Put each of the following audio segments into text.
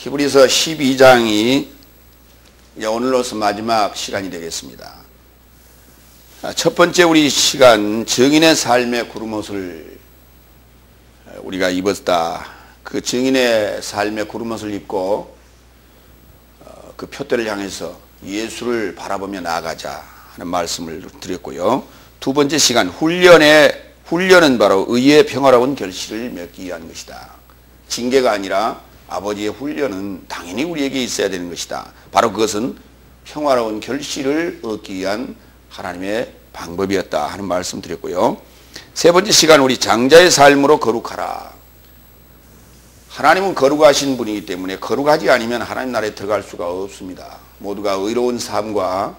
히브리서 12장이 오늘로서 마지막 시간이 되겠습니다. 첫 번째 우리 시간, 증인의 삶의 구름옷을 우리가 입었다. 그 증인의 삶의 구름옷을 입고 그 표대를 향해서 예수를 바라보며 나아가자 하는 말씀을 드렸고요. 두 번째 시간, 훈련은 바로 의의 평화로운 결실을 맺기 위한 것이다. 징계가 아니라 아버지의 훈련은 당연히 우리에게 있어야 되는 것이다. 바로 그것은 평화로운 결실을 얻기 위한 하나님의 방법이었다 하는 말씀 드렸고요. 세 번째 시간, 우리 장자의 삶으로 거룩하라. 하나님은 거룩하신 분이기 때문에 거룩하지 않으면 하나님 나라에 들어갈 수가 없습니다. 모두가 의로운 삶과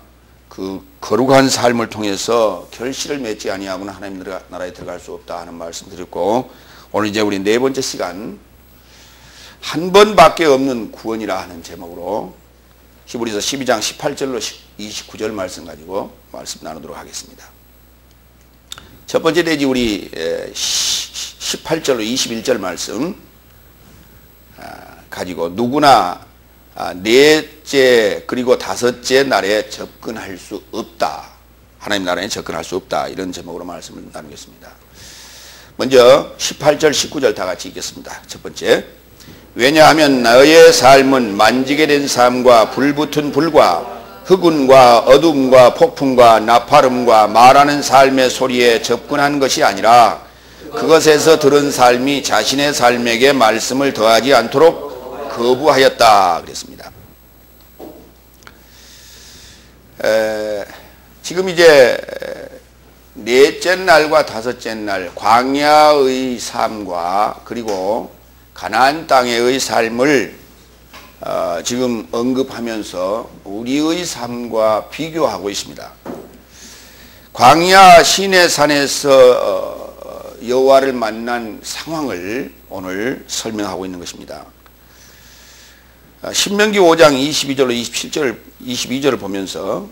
그 거룩한 삶을 통해서 결실을 맺지 아니하고는 하나님 나라에 들어갈 수 없다 하는 말씀 드렸고, 오늘 이제 우리 네 번째 시간, 한 번밖에 없는 구원이라 하는 제목으로 히브리서 12장 18절로 29절 말씀 가지고 말씀 나누도록 하겠습니다. 첫 번째 대지 우리 18절로 21절 말씀 가지고 누구나 넷째 그리고 다섯째 날에 접근할 수 없다. 하나님 나라에 접근할 수 없다. 이런 제목으로 말씀을 나누겠습니다. 먼저 18절 19절 다 같이 읽겠습니다. 첫 번째, 왜냐하면 너의 삶은 만지게 된 삶과 불붙은 불과 흑운과 어둠과 폭풍과 나팔음과 말하는 삶의 소리에 접근한 것이 아니라 그것에서 들은 삶이 자신의 삶에게 말씀을 더하지 않도록 거부하였다 그랬습니다. 지금 이제 넷째 날과 다섯째 날 광야의 삶과 그리고 가나안 땅의 삶을 지금 언급하면서 우리의 삶과 비교하고 있습니다. 광야 시내산에서 여호와를 만난 상황을 오늘 설명하고 있는 것입니다. 신명기 5장 22절로 22절을 보면서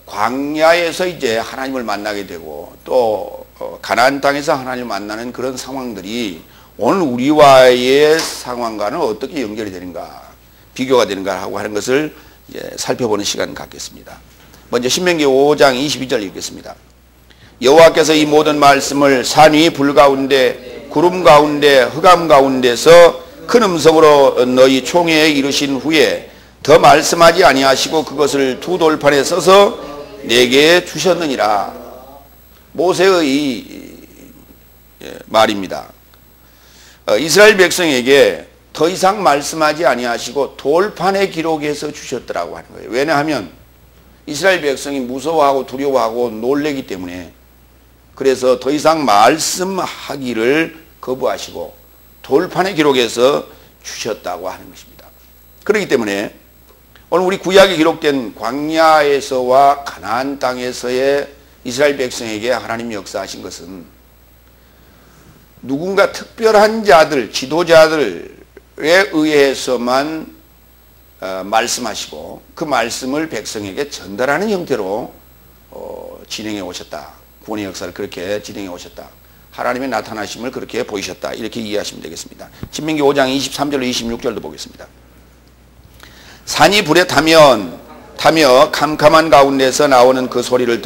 광야에서 이제 하나님을 만나게 되고 또 가나안 땅에서 하나님을 만나는 그런 상황들이 오늘 우리와의 상황과는 어떻게 연결이 되는가, 비교가 되는가 하고 하는 것을 이제 살펴보는 시간 갖겠습니다. 먼저 신명기 5장 22절 읽겠습니다. 여호와께서 이 모든 말씀을 산 위 불 가운데 구름 가운데 흑암 가운데서 큰 음성으로 너희 총회에 이르신 후에 더 말씀하지 아니하시고 그것을 두 돌판에 써서 내게 주셨느니라. 모세의 말입니다. 이스라엘 백성에게 더 이상 말씀하지 아니하시고 돌판에 기록해서 주셨더라고 하는 거예요. 왜냐하면 이스라엘 백성이 무서워하고 두려워하고 놀래기 때문에, 그래서 더 이상 말씀하기를 거부하시고 돌판에 기록해서 주셨다고 하는 것입니다. 그렇기 때문에 오늘 우리 구약에 기록된 광야에서와 가나안 땅에서의 이스라엘 백성에게 하나님이 역사하신 것은 누군가 특별한 자들, 지도자들에 의해서만 말씀하시고 그 말씀을 백성에게 전달하는 형태로 진행해 오셨다. 구원의 역사를 그렇게 진행해 오셨다. 하나님의 나타나심을 그렇게 보이셨다. 이렇게 이해하시면 되겠습니다. 신명기 5장 23절로 26절도 보겠습니다. 산이 불에 타며 캄캄한 가운데서 나오는 그 소리를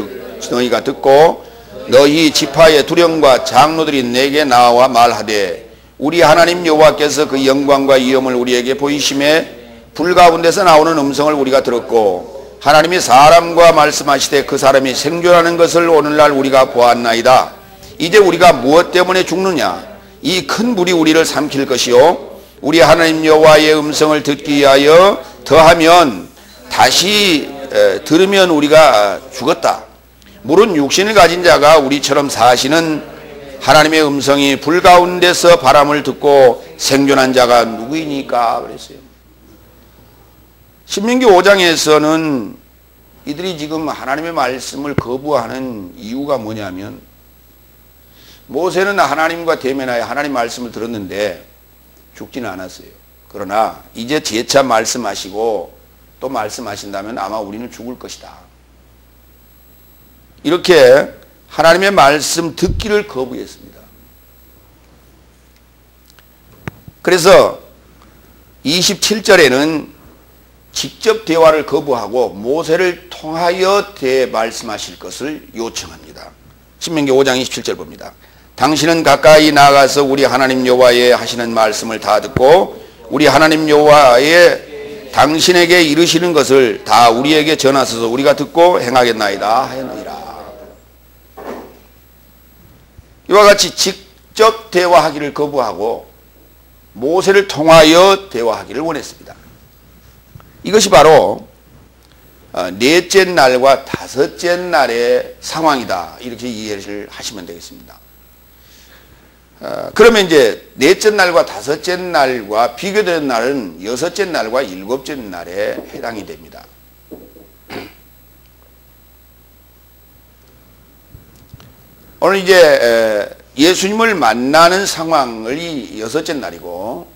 너희가 듣고 너희 지파의 두령과 장로들이 내게 나와 말하되 우리 하나님 여호와께서 그 영광과 위엄을 우리에게 보이심에 불 가운데서 나오는 음성을 우리가 들었고 하나님이 사람과 말씀하시되 그 사람이 생존하는 것을 오늘날 우리가 보았나이다. 이제 우리가 무엇 때문에 죽느냐? 이 큰 불이 우리를 삼킬 것이요 우리 하나님 여호와의 음성을 듣기 위하여 더하면 다시 들으면 우리가 죽었다. 물은 육신을 가진 자가 우리처럼 사시는 하나님의 음성이 불 가운데서 바람을 듣고 생존한 자가 누구이니까 그랬어요. 신명기 5장에서는 이들이 지금 하나님의 말씀을 거부하는 이유가 뭐냐면, 모세는 하나님과 대면하여 하나님 말씀을 들었는데 죽지는 않았어요. 그러나 이제 재차 말씀하시고 또 말씀하신다면 아마 우리는 죽을 것이다. 이렇게 하나님의 말씀 듣기를 거부했습니다. 그래서 27절에는 직접 대화를 거부하고 모세를 통하여 말씀하실 것을 요청합니다. 신명기 5장 27절 봅니다. 당신은 가까이 나가서 우리 하나님 여호와의 하시는 말씀을 다 듣고 우리 하나님 여호와의 당신에게 이르시는 것을 다 우리에게 전하소서. 우리가 듣고 행하겠나이다 하였느니라. 이와 같이 직접 대화하기를 거부하고 모세를 통하여 대화하기를 원했습니다. 이것이 바로 넷째 날과 다섯째 날의 상황이다, 이렇게 이해를 하시면 되겠습니다. 그러면 이제 넷째 날과 다섯째 날과 비교되는 날은 여섯째 날과 일곱째 날에 해당이 됩니다. 오늘 이제 예수님을 만나는 상황이 여섯째 날이고,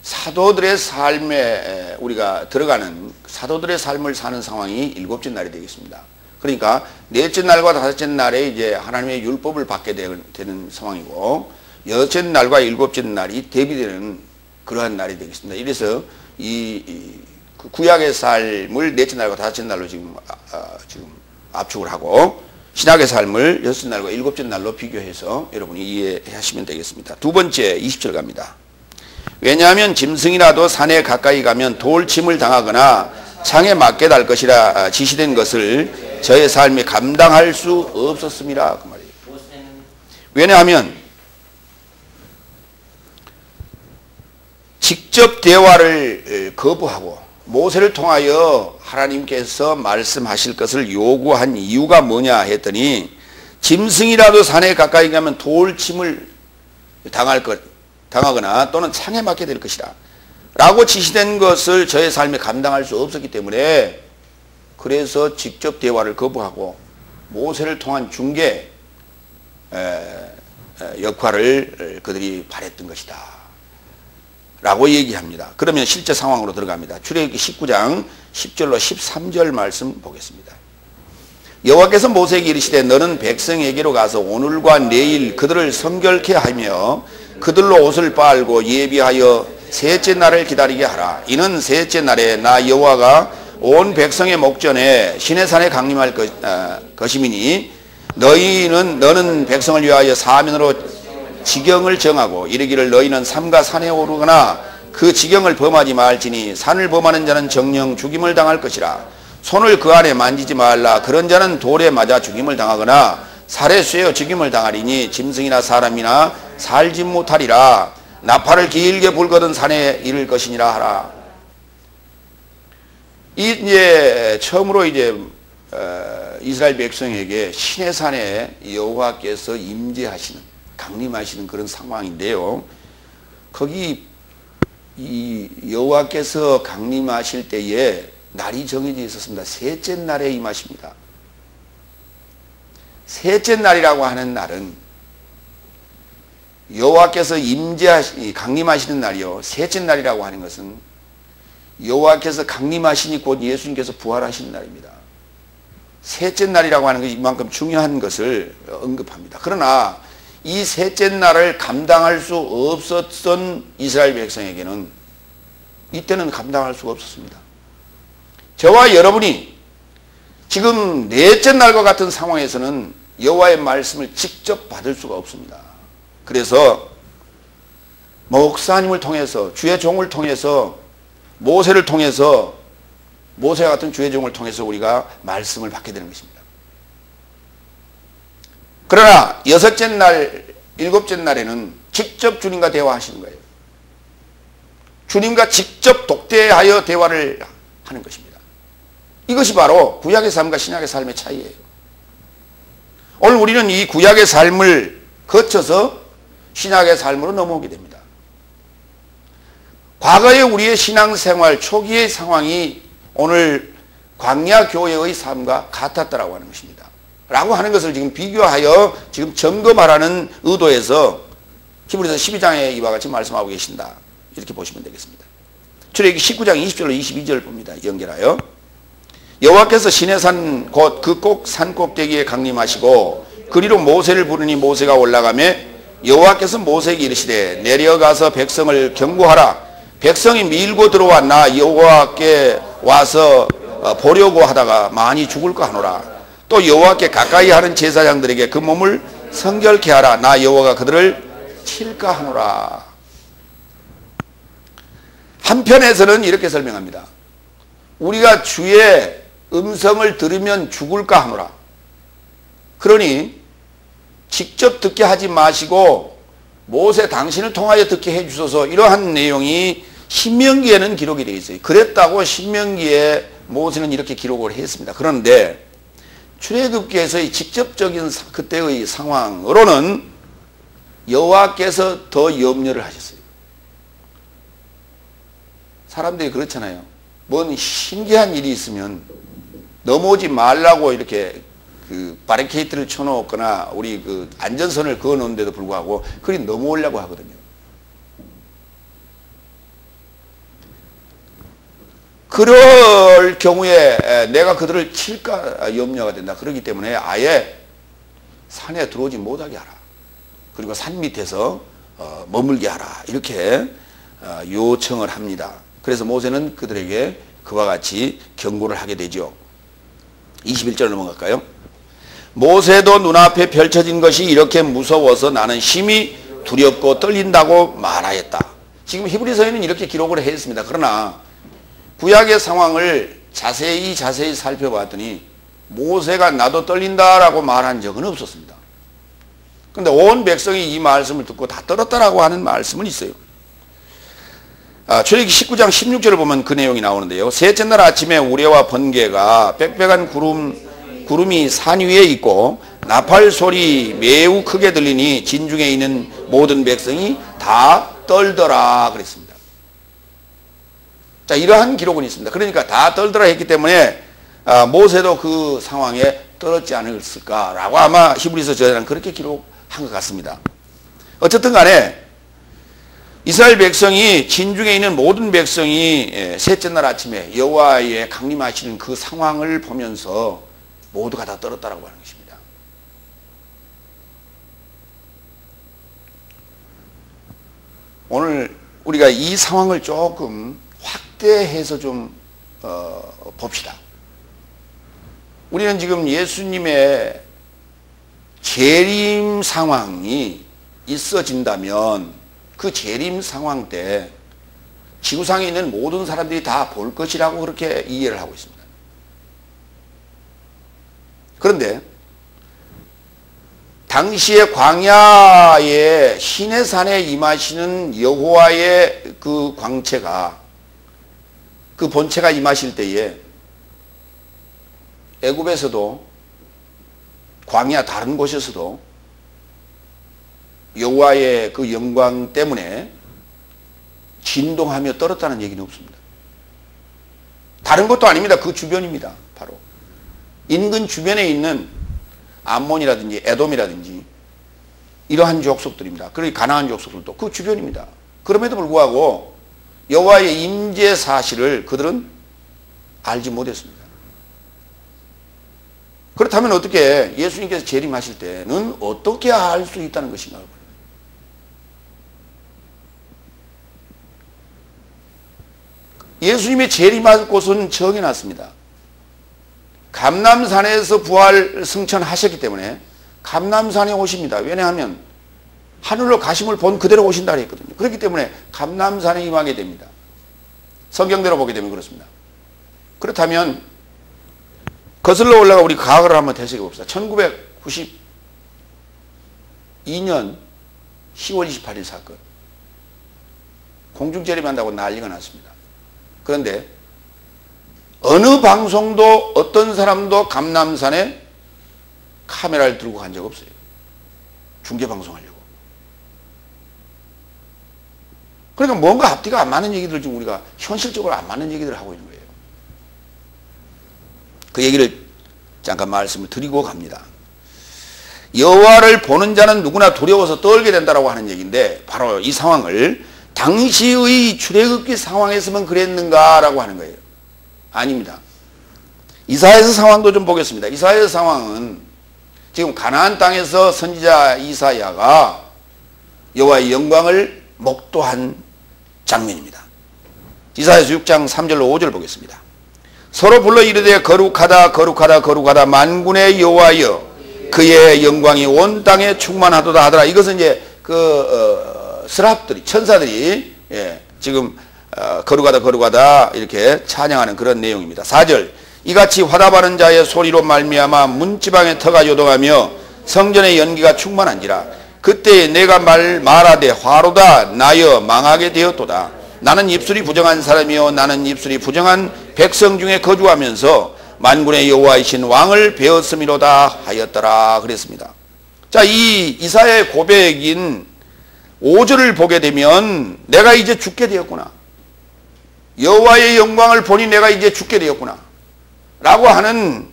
사도들의 삶에 우리가 들어가는 사도들의 삶을 사는 상황이 일곱째 날이 되겠습니다. 그러니까 넷째 날과 다섯째 날에 이제 하나님의 율법을 받게 되는 상황이고, 여섯째 날과 일곱째 날이 대비되는 그러한 날이 되겠습니다. 이래서 이 구약의 삶을 넷째 날과 다섯째 날로 지금 압축을 하고, 신약의 삶을 여섯째 날과 일곱째 날로 비교해서 여러분이 이해하시면 되겠습니다. 두 번째 20절 갑니다. 왜냐하면 짐승이라도 산에 가까이 가면 돌침을 당하거나 창에 맞게 달 것이라 지시된 것을 저의 삶이 감당할 수 없었습니다. 그 말이에요. 왜냐하면 직접 대화를 거부하고 모세를 통하여 하나님께서 말씀하실 것을 요구한 이유가 뭐냐 했더니, 짐승이라도 산에 가까이 가면 돌침을 당하거나 또는 창에 맞게 될 것이다 라고 지시된 것을 저의 삶에 감당할 수 없었기 때문에, 그래서 직접 대화를 거부하고 모세를 통한 중개 역할을 그들이 발했던 것이다 라고 얘기합니다. 그러면 실제 상황으로 들어갑니다. 출애굽기 19장 10절로 13절 말씀 보겠습니다. 여호와께서 모세에게 이르시되 너는 백성에게로 가서 오늘과 내일 그들을 성결케 하며 그들로 옷을 빨고 예비하여 셋째 날을 기다리게 하라. 이는 셋째 날에 나 여호와가 온 백성의 목전에 시내산에 강림할 것임이니 너는 백성을 위하여 사면으로 지경을 정하고 이르기를 너희는 삼가 산에 오르거나 그 지경을 범하지 말지니 산을 범하는 자는 정령 죽임을 당할 것이라. 손을 그 안에 만지지 말라. 그런 자는 돌에 맞아 죽임을 당하거나 살에 쇠어 죽임을 당하리니 짐승이나 사람이나 살지 못하리라. 나팔을 길게 불거든 산에 이를 것이니라 하라. 이제 처음으로 이제 이스라엘 백성에게 시내산에 여호와께서 임재하시는, 강림하시는 그런 상황인데요. 거기 이 여호와께서 강림하실 때에 날이 정해져 있었습니다. 셋째 날에 임하십니다. 셋째 날이라고 하는 날은 여호와께서 강림하시는 날이요. 셋째 날이라고 하는 것은 여호와께서 강림하시니 곧 예수님께서 부활하시는 날입니다. 셋째 날이라고 하는 것이 이만큼 중요한 것을 언급합니다. 그러나 이 셋째 날을 감당할 수 없었던 이스라엘 백성에게는 이때는 감당할 수가 없었습니다. 저와 여러분이 지금 넷째 날과 같은 상황에서는 여호와의 말씀을 직접 받을 수가 없습니다. 그래서 목사님을 통해서, 주의 종을 통해서, 모세를 통해서, 모세와 같은 주의 종을 통해서 우리가 말씀을 받게 되는 것입니다. 그러나 여섯째 날, 일곱째 날에는 직접 주님과 대화하시는 거예요. 주님과 직접 독대하여 대화를 하는 것입니다. 이것이 바로 구약의 삶과 신약의 삶의 차이예요. 오늘 우리는 이 구약의 삶을 거쳐서 신약의 삶으로 넘어오게 됩니다. 과거의 우리의 신앙생활 초기의 상황이 오늘 광야 교회의 삶과 같았다라고 하는 것입니다. 라고 하는 것을 지금 비교하여 지금 점검하라는 의도에서 히브리서 12장에 이와 같이 말씀하고 계신다, 이렇게 보시면 되겠습니다. 출애굽기 19장 20절로 22절 봅니다. 연결하여 여호와께서 시내산 곧 그 꼭 산 꼭대기에 강림하시고 그리로 모세를 부르니 모세가 올라가매 여호와께서 모세에게 이르시되 내려가서 백성을 경고하라. 백성이 밀고 들어와 나 여호와께 와서 보려고 하다가 많이 죽을까 하노라. 또 여호와께 가까이 하는 제사장들에게 그 몸을 성결케 하라. 나 여호와가 그들을 칠까 하노라. 한편에서는 이렇게 설명합니다. 우리가 주의 음성을 들으면 죽을까 하노라. 그러니 직접 듣게 하지 마시고 모세 당신을 통하여 듣게 해주소서. 이러한 내용이 신명기에는 기록이 되어 있어요. 그랬다고 신명기에 모세는 이렇게 기록을 했습니다. 그런데 출애굽기에서의 직접적인 그때의 상황으로는 여호와께서 더 염려를 하셨어요. 사람들이 그렇잖아요. 뭔 신기한 일이 있으면 넘어오지 말라고 이렇게 그 바리케이트를 쳐놓거나 우리 그 안전선을 그어놓은데도 불구하고 그리 넘어오려고 하거든요. 그럴 경우에 내가 그들을 칠까 염려가 된다. 그렇기 때문에 아예 산에 들어오지 못하게 하라. 그리고 산 밑에서 머물게 하라. 이렇게 요청을 합니다. 그래서 모세는 그들에게 그와 같이 경고를 하게 되죠. 21절 넘어갈까요? 모세도 눈앞에 펼쳐진 것이 이렇게 무서워서 나는 심히 두렵고 떨린다고 말하였다. 지금 히브리서에는 이렇게 기록을 했습니다. 그러나 구약의 상황을 자세히 살펴봤더니 모세가 나도 떨린다라고 말한 적은 없었습니다. 그런데 온 백성이 이 말씀을 듣고 다 떨었다라고 하는 말씀은 있어요. 출애굽기 19장 16절을 보면 그 내용이 나오는데요. 셋째 날 아침에 우레와 번개가 빽빽한 구름이 산 위에 있고 나팔 소리 매우 크게 들리니 진중에 있는 모든 백성이 다 떨더라 그랬습니다. 자, 이러한 기록은 있습니다. 그러니까 다 떨더라 했기 때문에 모세도 그 상황에 떨었지 않았을까라고 아마 히브리서 저자는 그렇게 기록한 것 같습니다. 어쨌든 간에 이스라엘 백성이 진중에 있는 모든 백성이 셋째 날 아침에 여호와의 강림하시는 그 상황을 보면서 모두가 다 떨었다라고 하는 것입니다. 오늘 우리가 이 상황을 조금 확대해서 좀 봅시다. 우리는 지금 예수님의 재림 상황이 있어진다면 그 재림 상황 때 지구상에 있는 모든 사람들이 다 볼 것이라고 그렇게 이해를 하고 있습니다. 그런데 당시에 광야에 시내산에 임하시는 여호와의 그 광채가 그 본체가 임하실 때에 애굽에서도 광야 다른 곳에서도 여호와의 그 영광 때문에 진동하며 떨었다는 얘기는 없습니다. 다른 것도 아닙니다. 그 주변입니다. 바로 인근 주변에 있는 암몬이라든지 에돔이라든지 이러한 족속들입니다. 그리고 가나안 족속들도 그 주변입니다. 그럼에도 불구하고 여호와의 임재 사실을 그들은 알지 못했습니다. 그렇다면 어떻게 예수님께서 재림하실 때는 어떻게 알 수 있다는 것인가? 예수님의 재림할 곳은 정해놨습니다. 감람산에서 부활 승천하셨기 때문에 감람산에 오십니다. 왜냐하면 하늘로 가심을 본 그대로 오신다 했거든요. 그렇기 때문에 감람산에 임하게 됩니다. 성경대로 보게 되면 그렇습니다. 그렇다면 거슬러 올라가 우리 과거를 한번 되새겨 봅시다. 1992년 10월 28일 사건. 공중재림한다고 난리가 났습니다. 그런데 어느 방송도 어떤 사람도 감람산에 카메라를 들고 간 적 없어요. 중계방송하려고. 그러니까 뭔가 앞뒤가 안 맞는 얘기들을 지금 우리가 현실적으로 안 맞는 얘기들을 하고 있는 거예요. 그 얘기를 잠깐 말씀을 드리고 갑니다. 여호와를 보는 자는 누구나 두려워서 떨게 된다라고 하는 얘기인데 바로 이 상황을 당시의 출애굽기 상황에서만 그랬는가라고 하는 거예요. 아닙니다. 이사야서 상황도 좀 보겠습니다. 이사야서 상황은 지금 가나안 땅에서 선지자 이사야가 여호와의 영광을 목도한 장면입니다. 이사야서 6장 3절로 5절 보겠습니다. 서로 불러 이르되 거룩하다 거룩하다 거룩하다 만군의 여호와여 그의 영광이 온 땅에 충만하도다 하더라. 이것은 이제 스랍들이 천사들이 지금 거룩하다 거룩하다 이렇게 찬양하는 그런 내용입니다. 4절 이같이 화답하는 자의 소리로 말미암아 문지방의 터가 요동하며 성전의 연기가 충만한지라. 그때 내가 말하되 화로다 나여 망하게 되었도다. 나는 입술이 부정한 사람이요 나는 입술이 부정한 백성 중에 거주하면서 만군의 여호와이신 왕을 배웠음이로다 하였더라 그랬습니다. 자, 이 이사야의 고백인 5절을 보게 되면 내가 이제 죽게 되었구나, 여호와의 영광을 보니 내가 이제 죽게 되었구나 라고 하는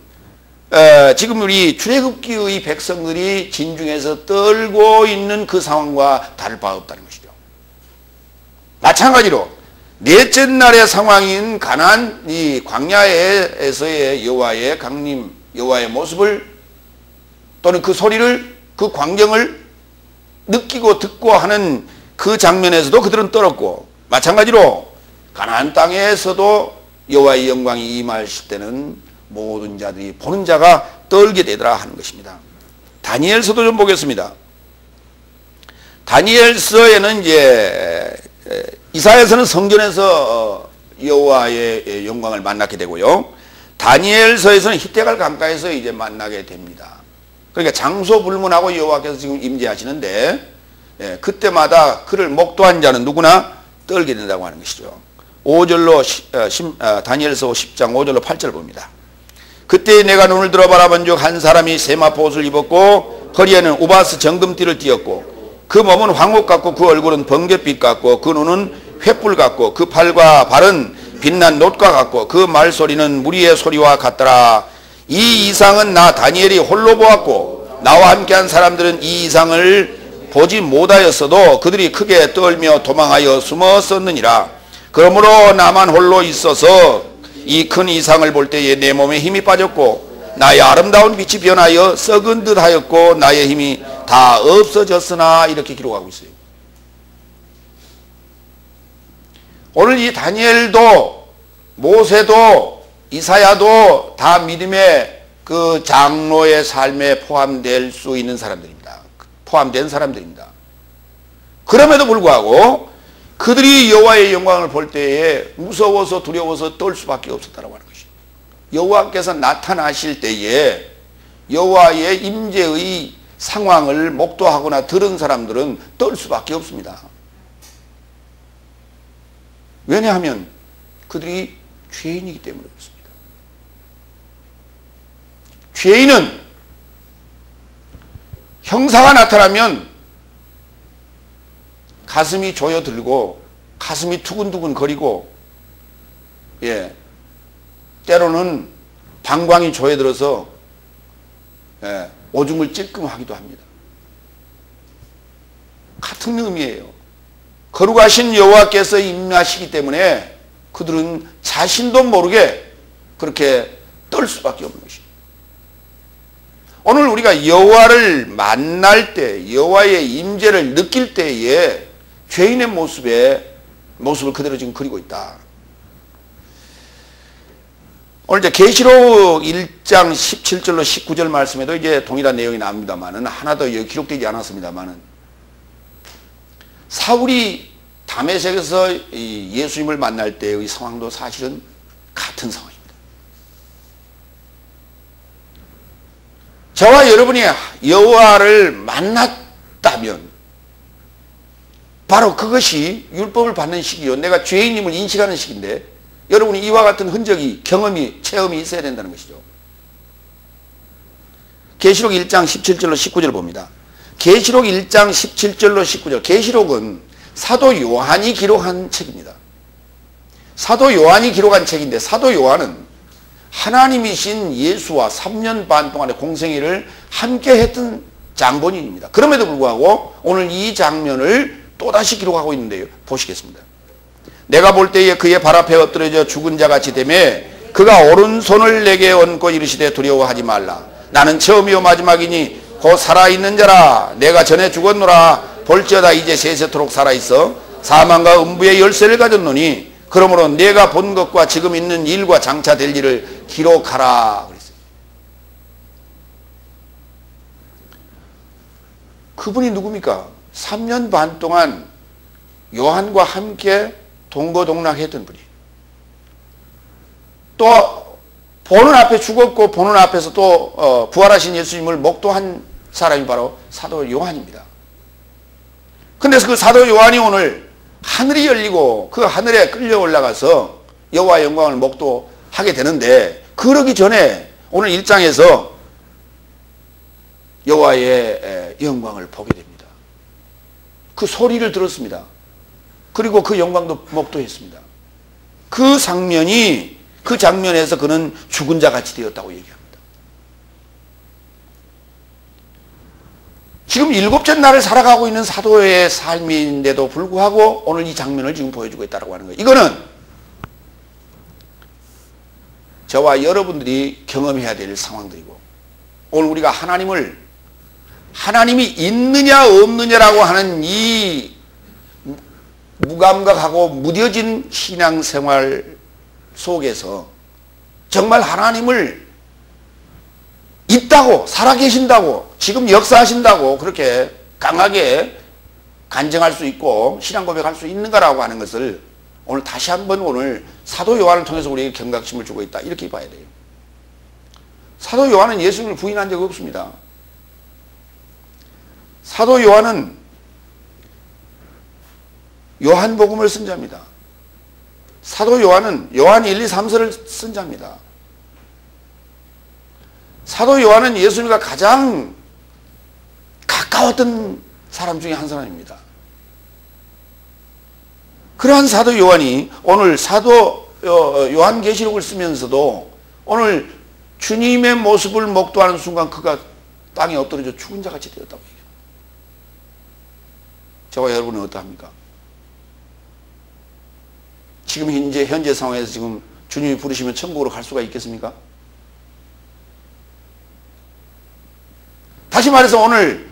지금 우리 출애굽기의 백성들이 진중에서 떨고 있는 그 상황과 다를 바 없다는 것이죠. 마찬가지로 넷째 날의 상황인 가나안 이 광야에서의 여호와의 강림, 여호와의 모습을 또는 그 소리를, 그 광경을 느끼고 듣고 하는 그 장면에서도 그들은 떨었고, 마찬가지로 가나안 땅에서도 여호와의 영광이 임하실 때는 모든 자들이 보는 자가 떨게 되더라 하는 것입니다. 다니엘서도 좀 보겠습니다. 다니엘서에는 이제 이사야서는 성전에서 여호와의 영광을 만나게 되고요, 다니엘서에서는 히데갈 강가에서 이제 만나게 됩니다. 그러니까 장소 불문하고 여호와께서 지금 임재하시는데 그때마다 그를 목도한 자는 누구나 떨게 된다고 하는 것이죠. 5절로 다니엘서 10장 5절로 8절 봅니다. 그때 내가 눈을 들어 바라본즉 한 사람이 세마포 옷을 입었고 허리에는 우바스 정금띠를 띠었고 그 몸은 황옥 같고 그 얼굴은 번갯빛 같고 그 눈은 횃불 같고 그 팔과 발은 빛난 놋과 같고 그 말소리는 무리의 소리와 같더라. 이 이상은 나 다니엘이 홀로 보았고 나와 함께한 사람들은 이 이상을 보지 못하였어도 그들이 크게 떨며 도망하여 숨었었느니라. 그러므로 나만 홀로 있어서 이 큰 이상을 볼 때에 내 몸에 힘이 빠졌고 나의 아름다운 빛이 변하여 썩은 듯 하였고 나의 힘이 다 없어졌으나 이렇게 기록하고 있어요. 오늘 이 다니엘도 모세도 이사야도 다 믿음의 그 장로의 삶에 포함될 수 있는 사람들입니다. 포함된 사람들입니다. 그럼에도 불구하고 그들이 여호와의 영광을 볼 때에 무서워서 두려워서 떨 수밖에 없었다고 하는 것입니다. 여호와께서 나타나실 때에 여호와의 임재의 상황을 목도하거나 들은 사람들은 떨 수밖에 없습니다. 왜냐하면 그들이 죄인이기 때문에 그렇습니다. 죄인은 형사가 나타나면 가슴이 조여들고 가슴이 두근두근 거리고 때로는 방광이 조여들어서 오줌을 찔끔하기도 합니다. 같은 의미예요. 거룩하신 여호와께서 임하시기 때문에 그들은 자신도 모르게 그렇게 떨 수밖에 없는 것입니다. 오늘 우리가 여호와를 만날 때, 여호와의 임재를 느낄 때에 죄인의 모습을 그대로 지금 그리고 있다. 오늘 이제 계시록 1장 17절로 19절 말씀에도 이제 동일한 내용이 나옵니다만은 하나 더 여기 기록되지 않았습니다만은 사울이 다메섹에서 예수님을 만날 때의 상황도 사실은 같은 상황입니다. 저와 여러분이 여호와를 만났다면 바로 그것이 율법을 받는 시기요, 내가 죄인임을 인식하는 시기인데 여러분이 이와 같은 흔적이, 경험이, 체험이 있어야 된다는 것이죠. 계시록 1장 17절로 19절 봅니다. 계시록 1장 17절로 19절. 계시록은 사도 요한이 기록한 책입니다. 사도 요한이 기록한 책인데 사도 요한은 하나님이신 예수와 3년 반 동안의 공생애를 함께 했던 장본인입니다. 그럼에도 불구하고 오늘 이 장면을 또다시 기록하고 있는데요. 보시겠습니다. 내가 볼 때에 그의 발 앞에 엎드려져 죽은 자같이 되매 그가 오른손을 내게 얹고 이르시되 두려워하지 말라. 나는 처음이요 마지막이니 곧 살아있는 자라. 내가 전에 죽었노라. 볼지어다 이제 세세토록 살아있어 사망과 음부의 열쇠를 가졌노니 그러므로 내가 본 것과 지금 있는 일과 장차 될 일을 기록하라 그랬어요. 그분이 누굽니까? 3년 반 동안 요한과 함께 동거동락했던 분이, 또 보는 앞에 죽었고 보는 앞에서 또 부활하신 예수님을 목도한 사람이 바로 사도 요한입니다. 근데 그 사도 요한이 오늘 하늘이 열리고 그 하늘에 끌려 올라가서 여호와의 영광을 목도하게 되는데, 그러기 전에 오늘 1장에서 여호와의 영광을 보게 됩니다. 그 소리를 들었습니다. 그리고 그 영광도 목도했습니다. 그 장면에서 그는 죽은 자 같이 되었다고 얘기합니다. 지금 7째 날을 살아가고 있는 사도의 삶인데도 불구하고 오늘 이 장면을 지금 보여주고 있다고 하는 거예요. 이거는 저와 여러분들이 경험해야 될 상황들이고, 오늘 우리가 하나님이 있느냐 없느냐라고 하는 이 무감각하고 무뎌진 신앙생활 속에서 정말 하나님을 있다고, 살아계신다고, 지금 역사하신다고 그렇게 강하게 간증할 수 있고 신앙 고백할 수 있는가라고 하는 것을 오늘 다시 한번 오늘 사도 요한을 통해서 우리에게 경각심을 주고 있다, 이렇게 봐야 돼요. 사도 요한은 예수님을 부인한 적 없습니다. 사도 요한은 요한복음을 쓴 자입니다. 사도 요한은 요한 1, 2, 3서를 쓴 자입니다. 사도 요한은 예수님과 가장 가까웠던 사람 중에 한 사람입니다. 그러한 사도 요한이 오늘 사도 요한계시록을 쓰면서도 오늘 주님의 모습을 목도하는 순간 그가 땅에 엎드려져 죽은 자같이 되었다고 얘기합니다. 저와 여러분은 어떠합니까? 지금 현재 상황에서 지금 주님이 부르시면 천국으로 갈 수가 있겠습니까? 다시 말해서 오늘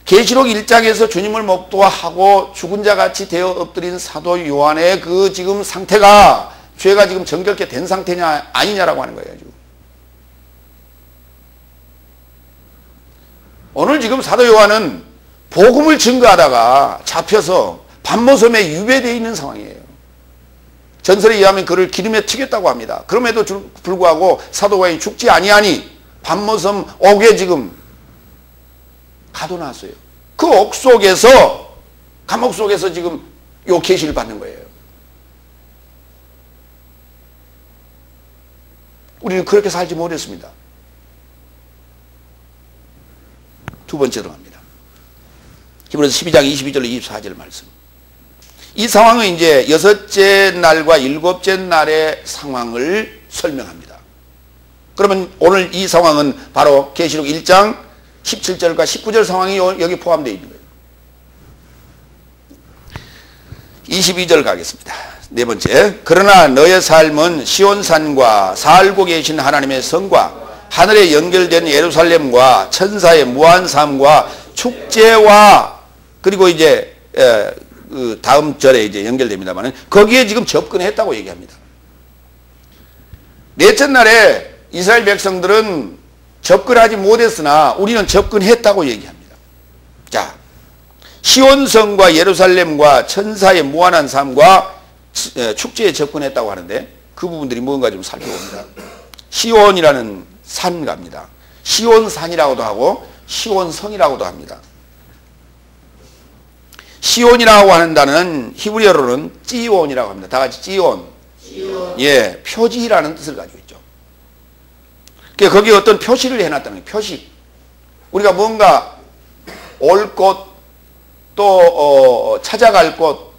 계시록 1장에서 주님을 목도하고 죽은 자같이 되어 엎드린 사도 요한의 그 지금 상태가 죄가 지금 정결케 된 상태냐 아니냐라고 하는 거예요. 지금. 오늘 지금 사도 요한은 복음을 증거하다가 잡혀서 밤모섬에 유배되어 있는 상황이에요. 전설에 의하면 그를 기름에 튀겼다고 합니다. 그럼에도 불구하고 사도 요한이 죽지 아니하니 밤모섬 옥에 지금 가둬놨어요. 그 옥 속에서, 감옥 속에서 지금 요 계시를 받는 거예요. 우리는 그렇게 살지 못했습니다. 두 번째로 갑니다. 히브리서 12장 22절 24절 말씀. 이 상황은 이제 6째 날과 7째 날의 상황을 설명합니다. 그러면 오늘 이 상황은 바로 계시록 1장 17절과 19절 상황이 여기 포함되어 있는 거예요. 22절 가겠습니다. 네 번째. 그러나 너의 삶은 시온산과 살고 계신 하나님의 성과 하늘에 연결된 예루살렘과 천사의 무한 삶과 축제와, 그리고 이제 그 다음 절에 이제 연결됩니다만 거기에 지금 접근했다고 얘기합니다. 넷째 날에 이스라엘 백성들은 접근하지 못했으나 우리는 접근했다고 얘기합니다. 자, 시온성과 예루살렘과 천사의 무한한 삶과 축제에 접근했다고 하는데 그 부분들이 뭔가 좀 살펴봅니다. 시온이라는 산 갑니다. 시온산이라고도 하고 시온성이라고도 합니다. 시온이라고 하는 단어는 히브리어로는 찌온이라고 합니다. 다 같이 찌온. 예, 표지라는 뜻을 가지고 있죠. 그러니까 거기에 어떤 표시를 해놨다는 거예요. 표시. 우리가 뭔가 올 곳, 또 찾아갈 곳,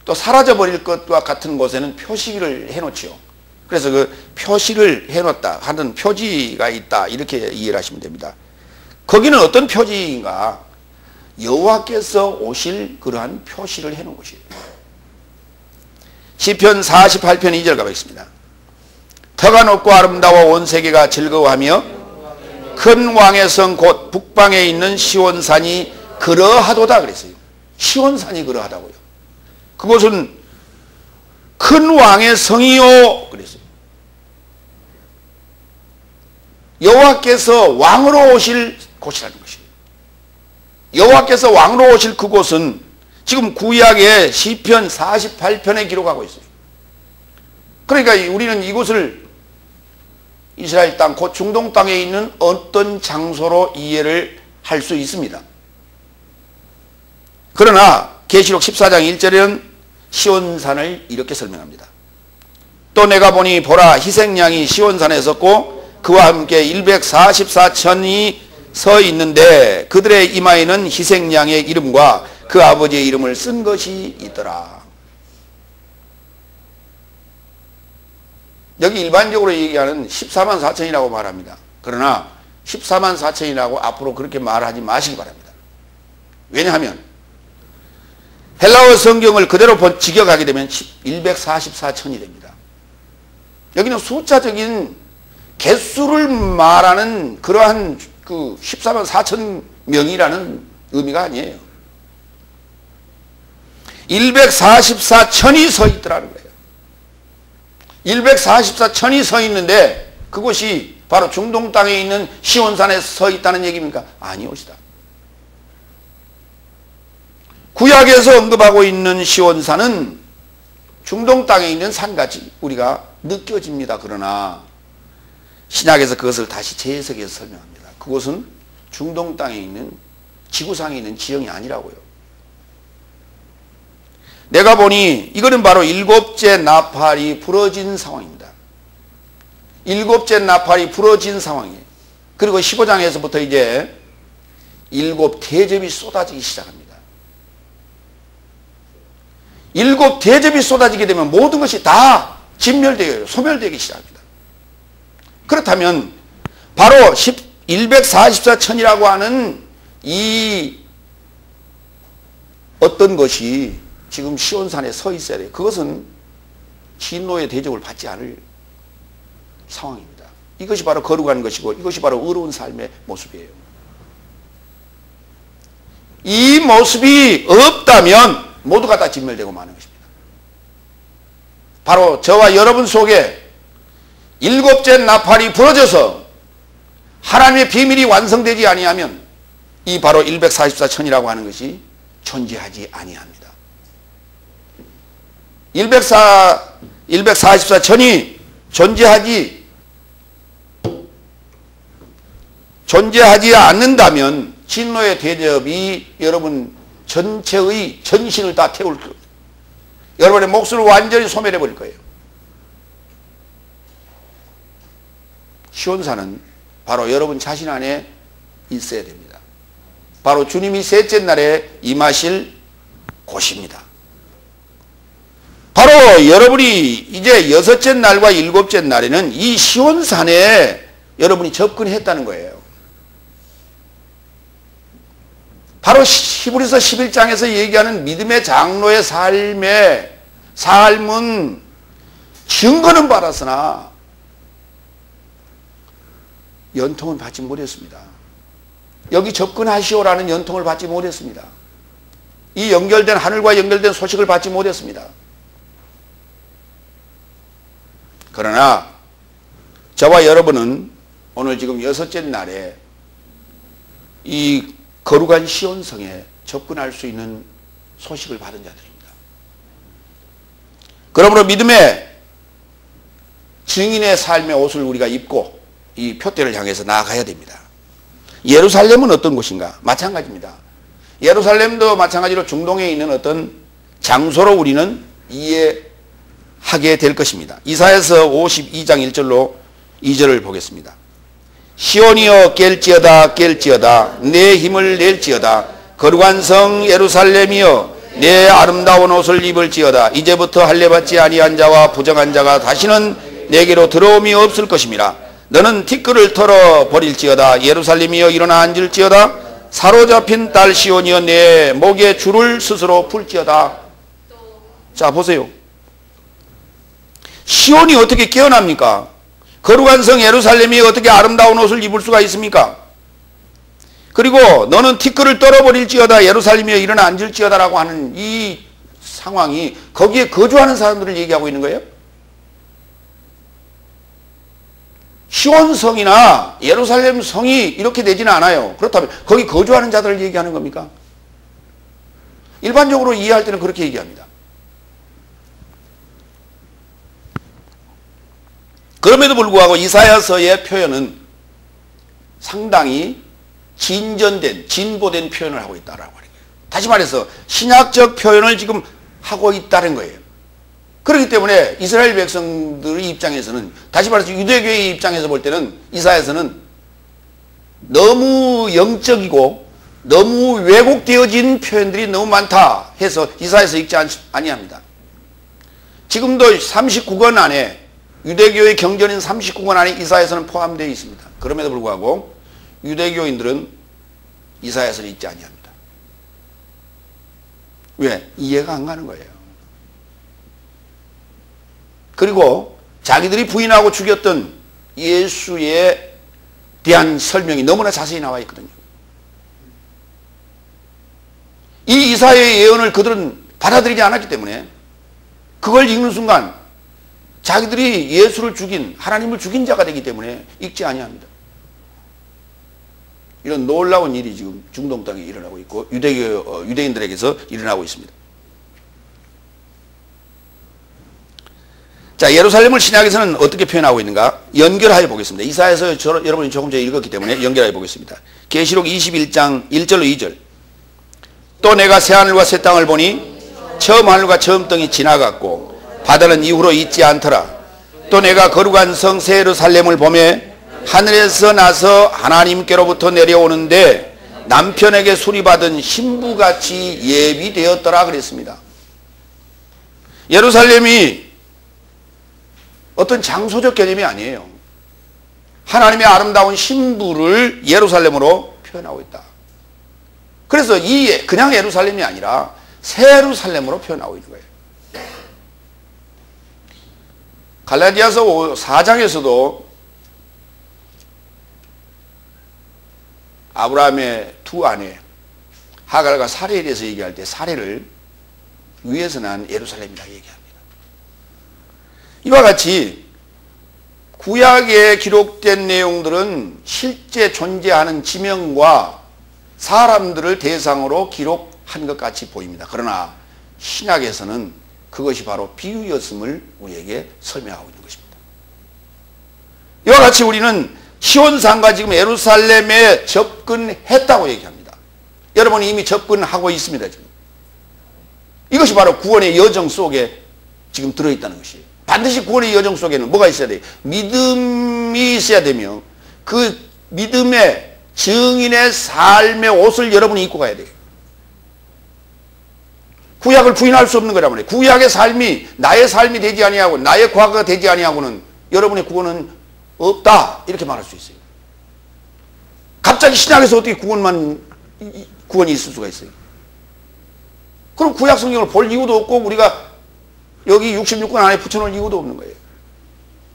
또 사라져버릴 것과 같은 곳에는 표시를 해놓지요. 그래서 그 표시를 해놓았다 하는 표지가 있다, 이렇게 이해를 하시면 됩니다. 거기는 어떤 표지인가? 여호와께서 오실 그러한 표시를 해놓은 곳이에요. 시편 48편 2절 가보겠습니다. 터가 높고 아름다워 온 세계가 즐거워하며 큰 왕의 성 곧 북방에 있는 시온산이 그러하도다 그랬어요. 시온산이 그러하다고요. 그곳은 큰 왕의 성이요 그랬어요. 여호와께서 왕으로 오실 곳이라는 것이에요. 여호와께서 왕으로 오실 그곳은 지금 구약의 시편 48편에 기록하고 있어요. 그러니까 우리는 이곳을 이스라엘 땅, 곧 중동 땅에 있는 어떤 장소로 이해를 할 수 있습니다. 그러나 계시록 14장 1절에는 시온산을 이렇게 설명합니다. 또 내가 보니 보라 희생양이 시온산에 섰고 그와 함께 144천이 서 있는데 그들의 이마에는 희생양의 이름과 그 아버지의 이름을 쓴 것이 있더라. 여기 일반적으로 얘기하는 14만 4천이라고 말합니다. 그러나 14만 4천이라고 앞으로 그렇게 말하지 마시기 바랍니다. 왜냐하면 헬라어 성경을 그대로 직역하게 되면 144천이 됩니다. 여기는 숫자적인 개수를 말하는 그러한 그 14만 4천 명이라는 의미가 아니에요. 144천이 서 있더라는 거예요. 144천이 서 있는데 그곳이 바로 중동 땅에 있는 시온산에 서 있다는 얘기입니까? 아니오시다. 구약에서 언급하고 있는 시온산은 중동 땅에 있는 산같이 우리가 느껴집니다. 그러나 신약에서 그것을 다시 재해석해서 설명합니다. 그곳은 중동 땅에 있는 지구상에 있는 지형이 아니라고요. 내가 보니 이거는 바로 일곱째 나팔이 부러진 상황입니다. 일곱째 나팔이 부러진 상황이에요. 그리고 15장에서부터 이제 일곱 대접이 쏟아지기 시작합니다. 일곱 대접이 쏟아지게 되면 모든 것이 다 진멸되어요. 소멸되기 시작합니다. 그렇다면 바로 144천이라고 하는 이 어떤 것이 지금 시온산에 서 있어야 돼요. 그것은 진노의 대접을 받지 않을 상황입니다. 이것이 바로 거룩한 것이고 이것이 바로 의로운 삶의 모습이에요. 이 모습이 없다면 모두가 다 진멸되고 마는 것입니다. 바로 저와 여러분 속에 일곱째 나팔이 부러져서 하나님의 비밀이 완성되지 아니하면 이 바로 144천이라고 하는 것이 존재하지 아니합니다. 144천이 존재하지 않는다면 진노의 대접이 여러분 전체의 전신을 다 태울 거예요. 여러분의 목숨을 완전히 소멸해 버릴 거예요. 시온산은 바로 여러분 자신 안에 있어야 됩니다. 바로 주님이 셋째 날에 임하실 곳입니다. 바로 여러분이 이제 여섯째 날과 일곱째 날에는 이 시온산에 여러분이 접근했다는 거예요. 바로 히브리서 11장에서 얘기하는 믿음의 장로의 삶은 증거는 받았으나 연통은 받지 못했습니다. 여기 접근하시오라는 연통을 받지 못했습니다. 이 연결된 하늘과 연결된 소식을 받지 못했습니다. 그러나 저와 여러분은 오늘 지금 여섯째 날에 이 거룩한 시온성에 접근할 수 있는 소식을 받은 자들입니다. 그러므로 믿음의 증인의 삶의 옷을 우리가 입고 이 표대를 향해서 나아가야 됩니다. 예루살렘은 어떤 곳인가? 마찬가지입니다. 예루살렘도 마찬가지로 중동에 있는 어떤 장소로 우리는 이해하게 될 것입니다. 이사야서 52장 1절로 2절을 보겠습니다. 시온이여 깰지어다 깰지어다 내 힘을 낼지어다 거룩한 성 예루살렘이여 내 아름다운 옷을 입을지어다 이제부터 할례받지 아니한 자와 부정한 자가 다시는 내게로 들어옴이 없을 것임이라 너는 티끌을 털어 버릴지어다 예루살렘이여 일어나 앉을지어다 사로잡힌 딸 시온이여 내 목에 줄을 스스로 풀지어다. 자 보세요. 시온이 어떻게 깨어납니까? 거룩한 성 예루살렘이 어떻게 아름다운 옷을 입을 수가 있습니까? 그리고 너는 티끌을 떨어버릴지어다 예루살렘이여 일어나 앉을지어다라고 하는 이 상황이 거기에 거주하는 사람들을 얘기하고 있는 거예요? 시온성이나 예루살렘 성이 이렇게 되지는 않아요. 그렇다면 거기 거주하는 자들을 얘기하는 겁니까? 일반적으로 이해할 때는 그렇게 얘기합니다. 그럼에도 불구하고 이사야서의 표현은 상당히 진전된, 진보된 표현을 하고 있다라고 하는 거예요. 다시 말해서 신약적 표현을 지금 하고 있다는 거예요. 그렇기 때문에 이스라엘 백성들의 입장에서는, 다시 말해서 유대교의 입장에서 볼 때는 이사야서는 너무 영적이고 너무 왜곡되어진 표현들이 너무 많다 해서 이사야서 읽지 아니합니다. 지금도 39권 안에, 유대교의 경전인 39권 안에 이사야서는 포함되어 있습니다. 그럼에도 불구하고 유대교인들은 이사야서를 읽지 아니합니다. 왜? 이해가 안 가는 거예요. 그리고 자기들이 부인하고 죽였던 예수에 대한 설명이 너무나 자세히 나와 있거든요. 이 이사야의 예언을 그들은 받아들이지 않았기 때문에 그걸 읽는 순간 자기들이 예수를 죽인, 하나님을 죽인 자가 되기 때문에 읽지 아니합니다. 이런 놀라운 일이 지금 중동 땅에 일어나고 있고 유대인들에게서 일어나고 있습니다. 자, 예루살렘을 신약에서는 어떻게 표현하고 있는가? 연결하여 보겠습니다. 이사야서 여러분이 조금 전에 읽었기 때문에 연결하여 보겠습니다. 계시록 21장 1절로 2절. 또 내가 새하늘과 새 땅을 보니 처음 하늘과 처음 땅이 지나갔고 바다는 이후로 있지 않더라. 또 내가 거룩한 성 새 예루살렘을 보매 하늘에서 나서 하나님께로부터 내려오는데 남편에게 수리받은 신부같이 예비되었더라 그랬습니다. 예루살렘이 어떤 장소적 개념이 아니에요. 하나님의 아름다운 신부를 예루살렘으로 표현하고 있다. 그래서 이 그냥 예루살렘이 아니라 새 예루살렘으로 표현하고 있는 거예요. 갈라디아서 4장에서도 아브라함의 두 아내 하갈과 사레에 대해서 얘기할 때 사레를 위에서 난 예루살렘이라고 얘기합니다. 이와 같이 구약에 기록된 내용들은 실제 존재하는 지명과 사람들을 대상으로 기록한 것 같이 보입니다. 그러나 신약에서는 그것이 바로 비유였음을 우리에게 설명하고 있는 것입니다. 이와 같이 우리는 시온산과 지금 예루살렘에 접근했다고 얘기합니다. 여러분이 이미 접근하고 있습니다. 지금. 이것이 바로 구원의 여정 속에 지금 들어있다는 것이에요. 반드시 구원의 여정 속에는 뭐가 있어야 돼요? 믿음이 있어야 되며 그 믿음의 증인의 삶의 옷을 여러분이 입고 가야 돼요. 구약을 부인할 수 없는 거란 말이에요. 구약의 삶이 나의 삶이 되지 아니하고 나의 과거가 되지 아니하고는 여러분의 구원은 없다 이렇게 말할 수 있어요. 갑자기 신약에서 어떻게 구원이 있을 수가 있어요? 그럼 구약 성경을 볼 이유도 없고 우리가 여기 66권 안에 붙여놓을 이유도 없는 거예요.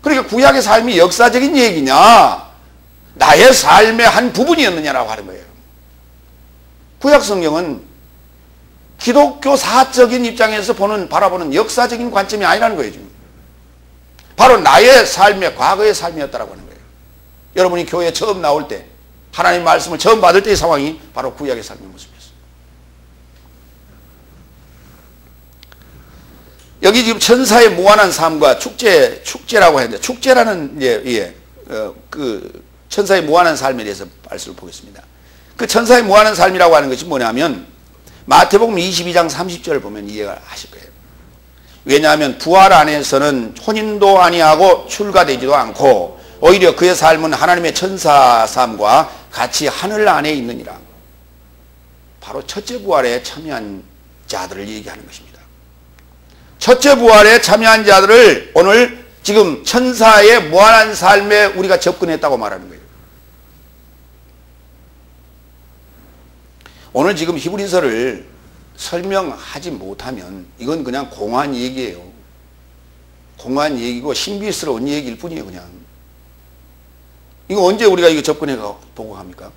그러니까 구약의 삶이 역사적인 얘기냐 나의 삶의 한 부분이었느냐라고 하는 거예요. 구약 성경은 기독교 사적인 입장에서 바라보는 역사적인 관점이 아니라는 거예요. 지금. 바로 나의 삶의 과거의 삶이었다라고 하는 거예요. 여러분이 교회에 처음 나올 때 하나님 말씀을 처음 받을 때의 상황이 바로 구약의 삶의 모습이었어요. 여기 지금 천사의 무한한 삶과 축제라고 했는데 축제라는 그 천사의 무한한 삶에 대해서 말씀을 보겠습니다. 그 천사의 무한한 삶이라고 하는 것이 뭐냐면 마태복음 22장 30절을 보면 이해가 하실 거예요. 왜냐하면 부활 안에서는 혼인도 아니하고 출가되지도 않고 오히려 그의 삶은 하나님의 천사 삶과 같이 하늘 안에 있느니라. 바로 첫째 부활에 참여한 자들을 얘기하는 것입니다. 첫째 부활에 참여한 자들을 오늘 지금 천사의 무한한 삶에 우리가 접근했다고 말하는 거예요. 오늘 지금 히브리서를 설명하지 못하면 이건 그냥 공한 얘기예요. 공한 얘기고 신비스러운 얘기일 뿐이에요. 그냥 이거 언제 우리가 이거 접근해 보고 합니까?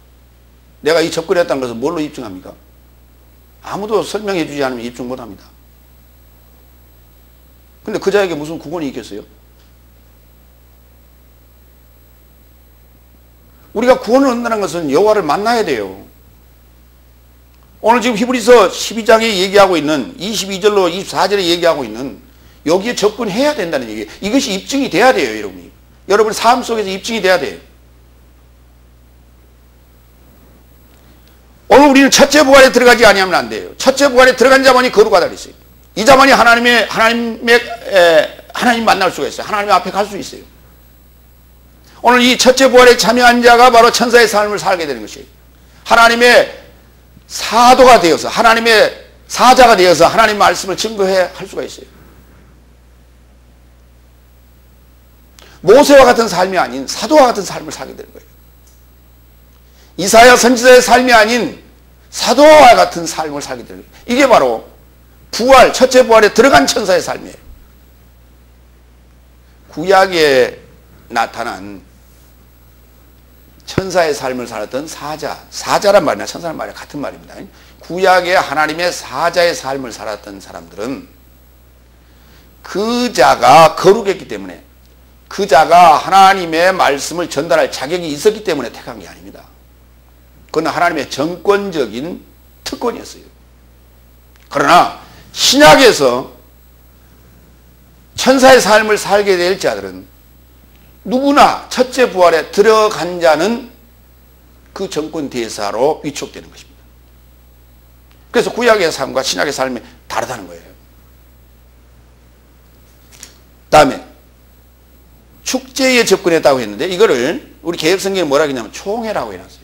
내가 이 접근했다는 것을 뭘로 입증합니까? 아무도 설명해 주지 않으면 입증 못합니다. 근데 그 자에게 무슨 구원이 있겠어요? 우리가 구원을 얻는다는 것은 여호와를 만나야 돼요. 오늘 지금 히브리서 12장에 얘기하고 있는 22절로 24절에 얘기하고 있는 여기에 접근해야 된다는 얘기예요. 이것이 입증이 돼야 돼요, 여러분이. 여러분 삶 속에서 입증이 돼야 돼요. 오늘 우리는 첫째 부활에 들어가지 아니하면 안 돼요. 첫째 부활에 들어간 자만이 거룩하다 그랬어요. 이 자만이 하나님 만날 수가 있어요. 하나님 앞에 갈 수 있어요. 오늘 이 첫째 부활에 참여한 자가 바로 천사의 삶을 살게 되는 것이에요. 하나님의 사도가 되어서, 하나님의 사자가 되어서 하나님 말씀을 증거해 할 수가 있어요. 모세와 같은 삶이 아닌 사도와 같은 삶을 살게 되는 거예요. 이사야 선지자의 삶이 아닌 사도와 같은 삶을 살게 되는 거예요. 이게 바로 부활, 첫째 부활에 들어간 천사의 삶이에요. 구약에 나타난 천사의 삶을 살았던 사자란 말이나 천사란 말이 같은 말입니다. 구약에 하나님의 사자의 삶을 살았던 사람들은 그 자가 거룩했기 때문에, 그 자가 하나님의 말씀을 전달할 자격이 있었기 때문에 택한 게 아닙니다. 그건 하나님의 정권적인 특권이었어요. 그러나 신약에서 천사의 삶을 살게 될 자들은 누구나 첫째 부활에 들어간 자는 그 정권 대사로 위촉되는 것입니다. 그래서 구약의 삶과 신약의 삶이 다르다는 거예요. 다음에 축제에 접근했다고 했는데 이거를 우리 개혁성경에 뭐라고 했냐면 총회라고 해놨어요.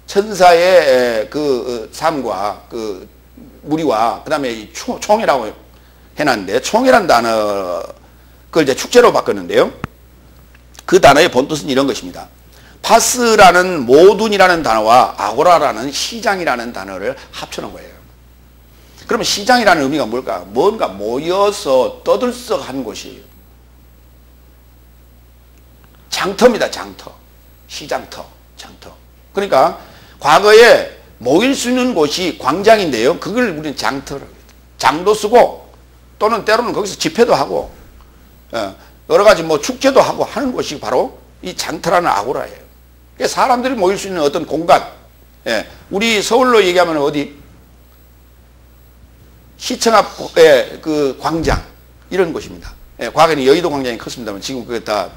천사의 그 삶과 그 무리와 그 다음에 총회라고 해놨는데, 총회란 단어 그걸 이제 축제로 바꿨는데요. 그 단어의 본뜻은 이런 것입니다. 파스라는 모둔이라는 단어와 아고라라는 시장이라는 단어를 합쳐놓은 거예요. 그러면 시장이라는 의미가 뭘까? 뭔가 모여서 떠들썩한 곳이에요. 장터입니다. 장터. 시장터. 장터. 그러니까 과거에 모일 수 있는 곳이 광장인데요. 그걸 우리는 장터라고 해요. 장도 쓰고 또는 때로는 거기서 집회도 하고 여러 가지 뭐 축제도 하고 하는 곳이 바로 이 장터라는 아고라예요. 사람들이 모일 수 있는 어떤 공간. 우리 서울로 얘기하면 어디? 시청 앞에 그 광장 이런 곳입니다. 과거에는 여의도 광장이 컸습니다만 지금 그게 다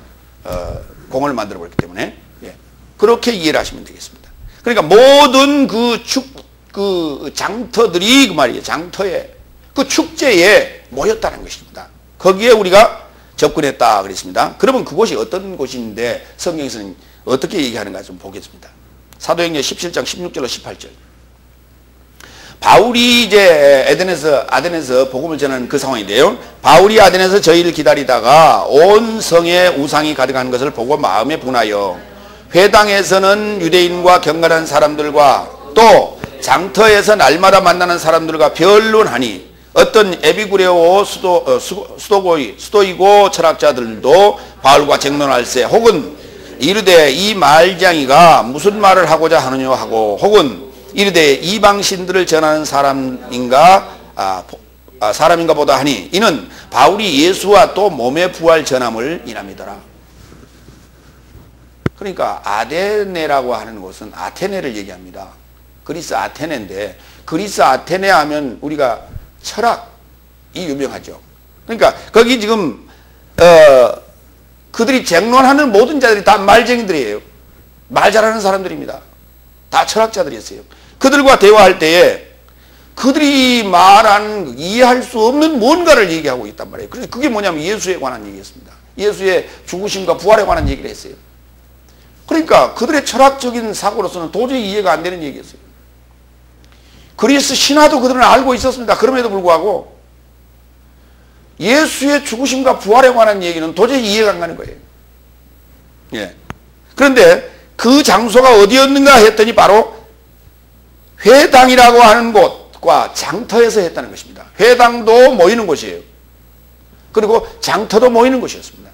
공원을 만들어 버렸기 때문에 그렇게 이해를 하시면 되겠습니다. 그러니까 모든 그 장터들이 그 말이에요. 장터에 그 축제에 모였다는 것입니다. 거기에 우리가 접근했다 그랬습니다. 그러면 그곳이 어떤 곳인데 성경에서는 어떻게 얘기하는가 좀 보겠습니다. 사도행전 17장 16절로 18절. 바울이 이제 아덴에서 복음을 전하는 그 상황인데요. 바울이 아덴에서 저희를 기다리다가 온 성에 우상이 가득한 것을 보고 마음에 분하여 회당에서는 유대인과 경건한 사람들과 또 장터에서 날마다 만나는 사람들과 변론하니 어떤 에비구레오 수도이고 철학자들도 바울과 쟁론할세 혹은 이르되 이 말장이가 무슨 말을 하고자 하느냐 하고 혹은 이르되 이방신들을 전하는 사람인가 보다 하니 이는 바울이 예수와 또 몸의 부활 전함을 인함이더라. 그러니까 아데네라고 하는 곳은 아테네를 얘기합니다. 그리스 아테네인데 그리스 아테네 하면 우리가 철학이 유명하죠. 그러니까 거기 지금 그들이 쟁론하는 모든 자들이 다 말쟁이들이에요. 말 잘하는 사람들입니다. 다 철학자들이었어요. 그들과 대화할 때에 그들이 말하는 이해할 수 없는 뭔가를 얘기하고 있단 말이에요. 그래서 그게 뭐냐면 예수에 관한 얘기였습니다. 예수의 죽으심과 부활에 관한 얘기를 했어요. 그러니까 그들의 철학적인 사고로서는 도저히 이해가 안 되는 얘기였어요. 그리스 신화도 그들은 알고 있었습니다. 그럼에도 불구하고 예수의 죽으심과 부활에 관한 얘기는 도저히 이해가 안 가는 거예요. 그런데 그 장소가 어디였는가 했더니 바로 회당이라고 하는 곳과 장터에서 했다는 것입니다. 회당도 모이는 곳이에요. 그리고 장터도 모이는 곳이었습니다.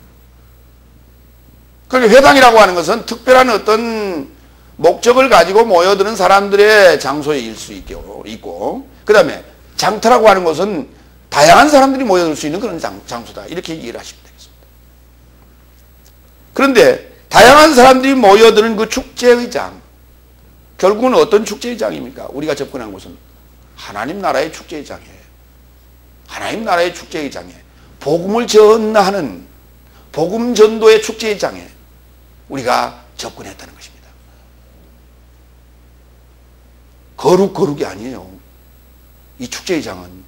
그러니까 회당이라고 하는 것은 특별한 어떤 목적을 가지고 모여드는 사람들의 장소일 수 있고 그 다음에 장터라고 하는 것은 다양한 사람들이 모여들 수 있는 그런 장소다. 이렇게 이해를 하시면 되겠습니다. 그런데 다양한 사람들이 모여드는 그 축제의 장, 결국은 어떤 축제의 장입니까? 우리가 접근한 곳은 하나님 나라의 축제의 장이에요. 하나님 나라의 축제의 장에 복음을 전하는 복음 전도의 축제의 장에 우리가 접근했다는 것입니다. 거룩이 아니에요. 이 축제의 장은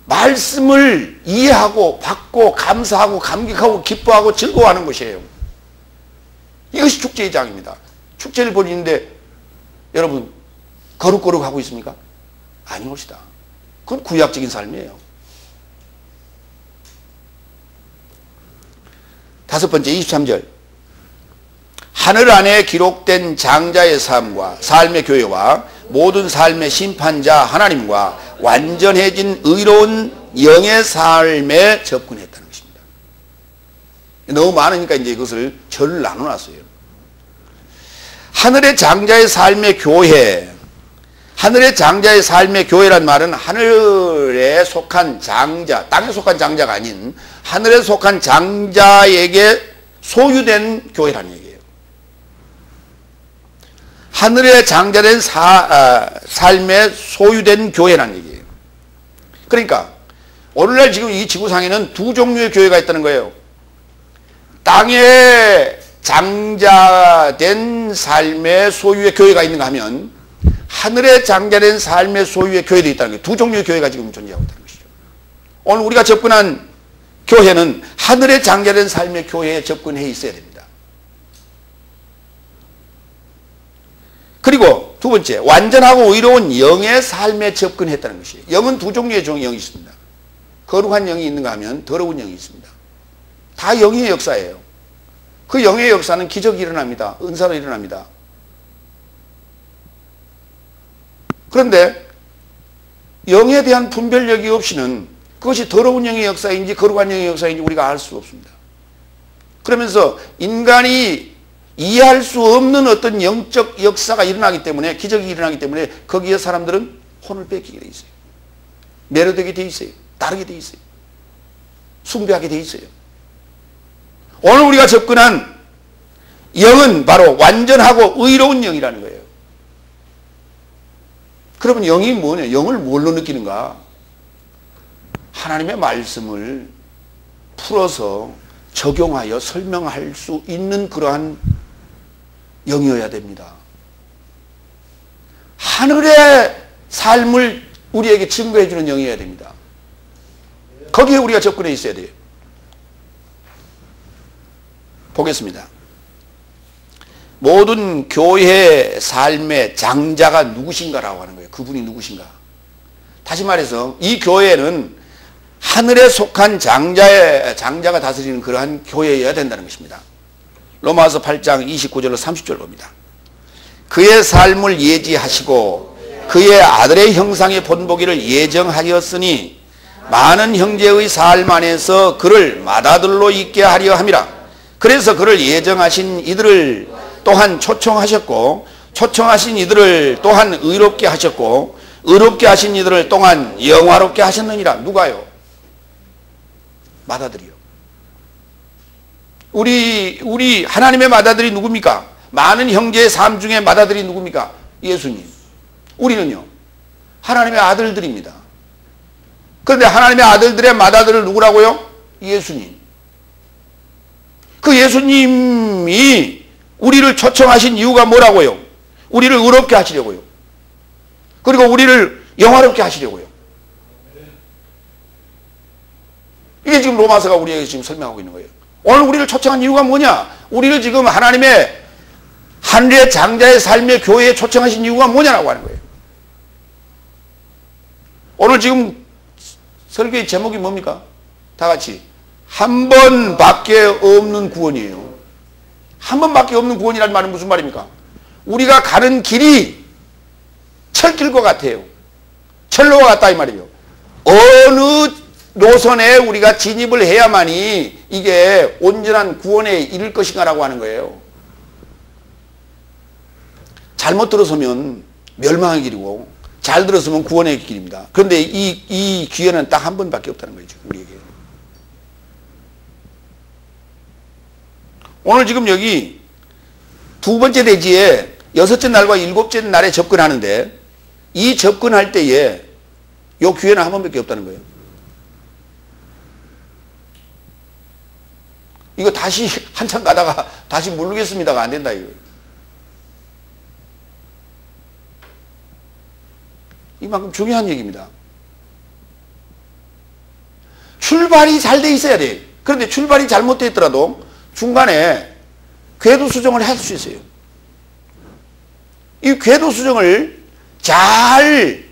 말씀을 이해하고 받고 감사하고 감격하고 기뻐하고 즐거워하는 것이에요. 이것이 축제의 장입니다. 축제를 벌이는데 여러분 거룩하고 있습니까? 아니옵시다. 그건 구약적인 삶이에요. 다섯 번째 23절. 하늘 안에 기록된 장자의 삶과 삶의 교회와 모든 삶의 심판자 하나님과 완전해진 의로운 영의 삶에 접근했다는 것입니다. 너무 많으니까 이제 이것을 절을 나눠놨어요. 하늘의 장자의 삶의 교회, 하늘의 장자의 삶의 교회란 말은 하늘에 속한 장자, 땅에 속한 장자가 아닌 하늘에 속한 장자에게 소유된 교회라는 얘기예요. 하늘의 장자된 삶에 소유된 교회라는 얘기예요. 그러니까 오늘날 지금 이 지구상에는 두 종류의 교회가 있다는 거예요. 땅에 장자된 삶의 소유의 교회가 있는가 하면 하늘에 장자된 삶의 소유의 교회도 있다는 거예요. 두 종류의 교회가 지금 존재하고 있다는 것이죠. 오늘 우리가 접근한 교회는 하늘에 장자된 삶의 교회에 접근해 있어야 됩니다. 그리고 두 번째, 완전하고 의로운 영의 삶에 접근했다는 것이에요. 영은 두 종류의 영이 있습니다. 거룩한 영이 있는가 하면 더러운 영이 있습니다. 다 영의 역사예요. 그 영의 역사는 기적이 일어납니다. 은사로 일어납니다. 그런데 영에 대한 분별력이 없이는 그것이 더러운 영의 역사인지 거룩한 영의 역사인지 우리가 알 수 없습니다. 그러면서 인간이 이해할 수 없는 어떤 영적 역사가 일어나기 때문에, 기적이 일어나기 때문에 거기에 사람들은 혼을 뺏기게 돼 있어요. 매료되게 돼 있어요. 따르게 돼 있어요. 숭배하게 돼 있어요. 오늘 우리가 접근한 영은 바로 완전하고 의로운 영이라는 거예요. 그러면 영이 뭐냐? 영을 뭘로 느끼는가? 하나님의 말씀을 풀어서 적용하여 설명할 수 있는 그러한 영이어야 됩니다. 하늘의 삶을 우리에게 증거해 주는 영이어야 됩니다. 거기에 우리가 접근해 있어야 돼요. 보겠습니다. 모든 교회 삶의 장자가 누구신가라고 하는 거예요. 그분이 누구신가. 다시 말해서 이 교회는 하늘에 속한 장자가 다스리는 그러한 교회여야 된다는 것입니다. 로마서 8장 29절로 30절 봅니다. 그의 삶을 예지하시고 그의 아들의 형상의 본보기를 예정하였으니 많은 형제의 삶 안에서 그를 맏아들로 있게 하려 함이라. 그래서 그를 예정하신 이들을 또한 초청하셨고 초청하신 이들을 또한 의롭게 하셨고 의롭게 하신 이들을 또한 영화롭게 하셨느니라. 누가요? 맏아들이요. 우리 하나님의 맏아들이 누굽니까? 많은 형제의 삶 중에 맏아들이 누굽니까? 예수님. 우리는요? 하나님의 아들들입니다. 그런데 하나님의 아들들의 맏아들은 누구라고요? 예수님. 그 예수님이 우리를 초청하신 이유가 뭐라고요? 우리를 의롭게 하시려고요. 그리고 우리를 영화롭게 하시려고요. 이게 지금 로마서가 우리에게 지금 설명하고 있는 거예요. 오늘 우리를 초청한 이유가 뭐냐? 우리를 지금 하나님의 하늘의 장자의 삶의 교회에 초청하신 이유가 뭐냐라고 하는 거예요. 오늘 지금 설교의 제목이 뭡니까? 다 같이 한 번밖에 없는 구원이에요. 한 번밖에 없는 구원이라는 말은 무슨 말입니까? 우리가 가는 길이 철길과 같아요. 철로와 같다 이 말이에요. 어느 노선에 우리가 진입을 해야만이 이게 온전한 구원에 이를 것인가라고 하는 거예요. 잘못 들어서면 멸망의 길이고 잘 들었으면 구원의 길입니다. 그런데 이 기회는 딱 한 번밖에 없다는 거죠, 우리에게. 오늘 지금 여기 두 번째 대지에 여섯째 날과 일곱째 날에 접근하는데, 이 접근할 때에 이 기회는 한 번밖에 없다는 거예요. 이거 다시 한참 가다가 다시 모르겠습니다가 안 된다 이거예요. 이만큼 중요한 얘기입니다. 출발이 잘 돼 있어야 돼요. 그런데 출발이 잘못되어 있더라도 중간에 궤도 수정을 할 수 있어요. 이 궤도 수정을 잘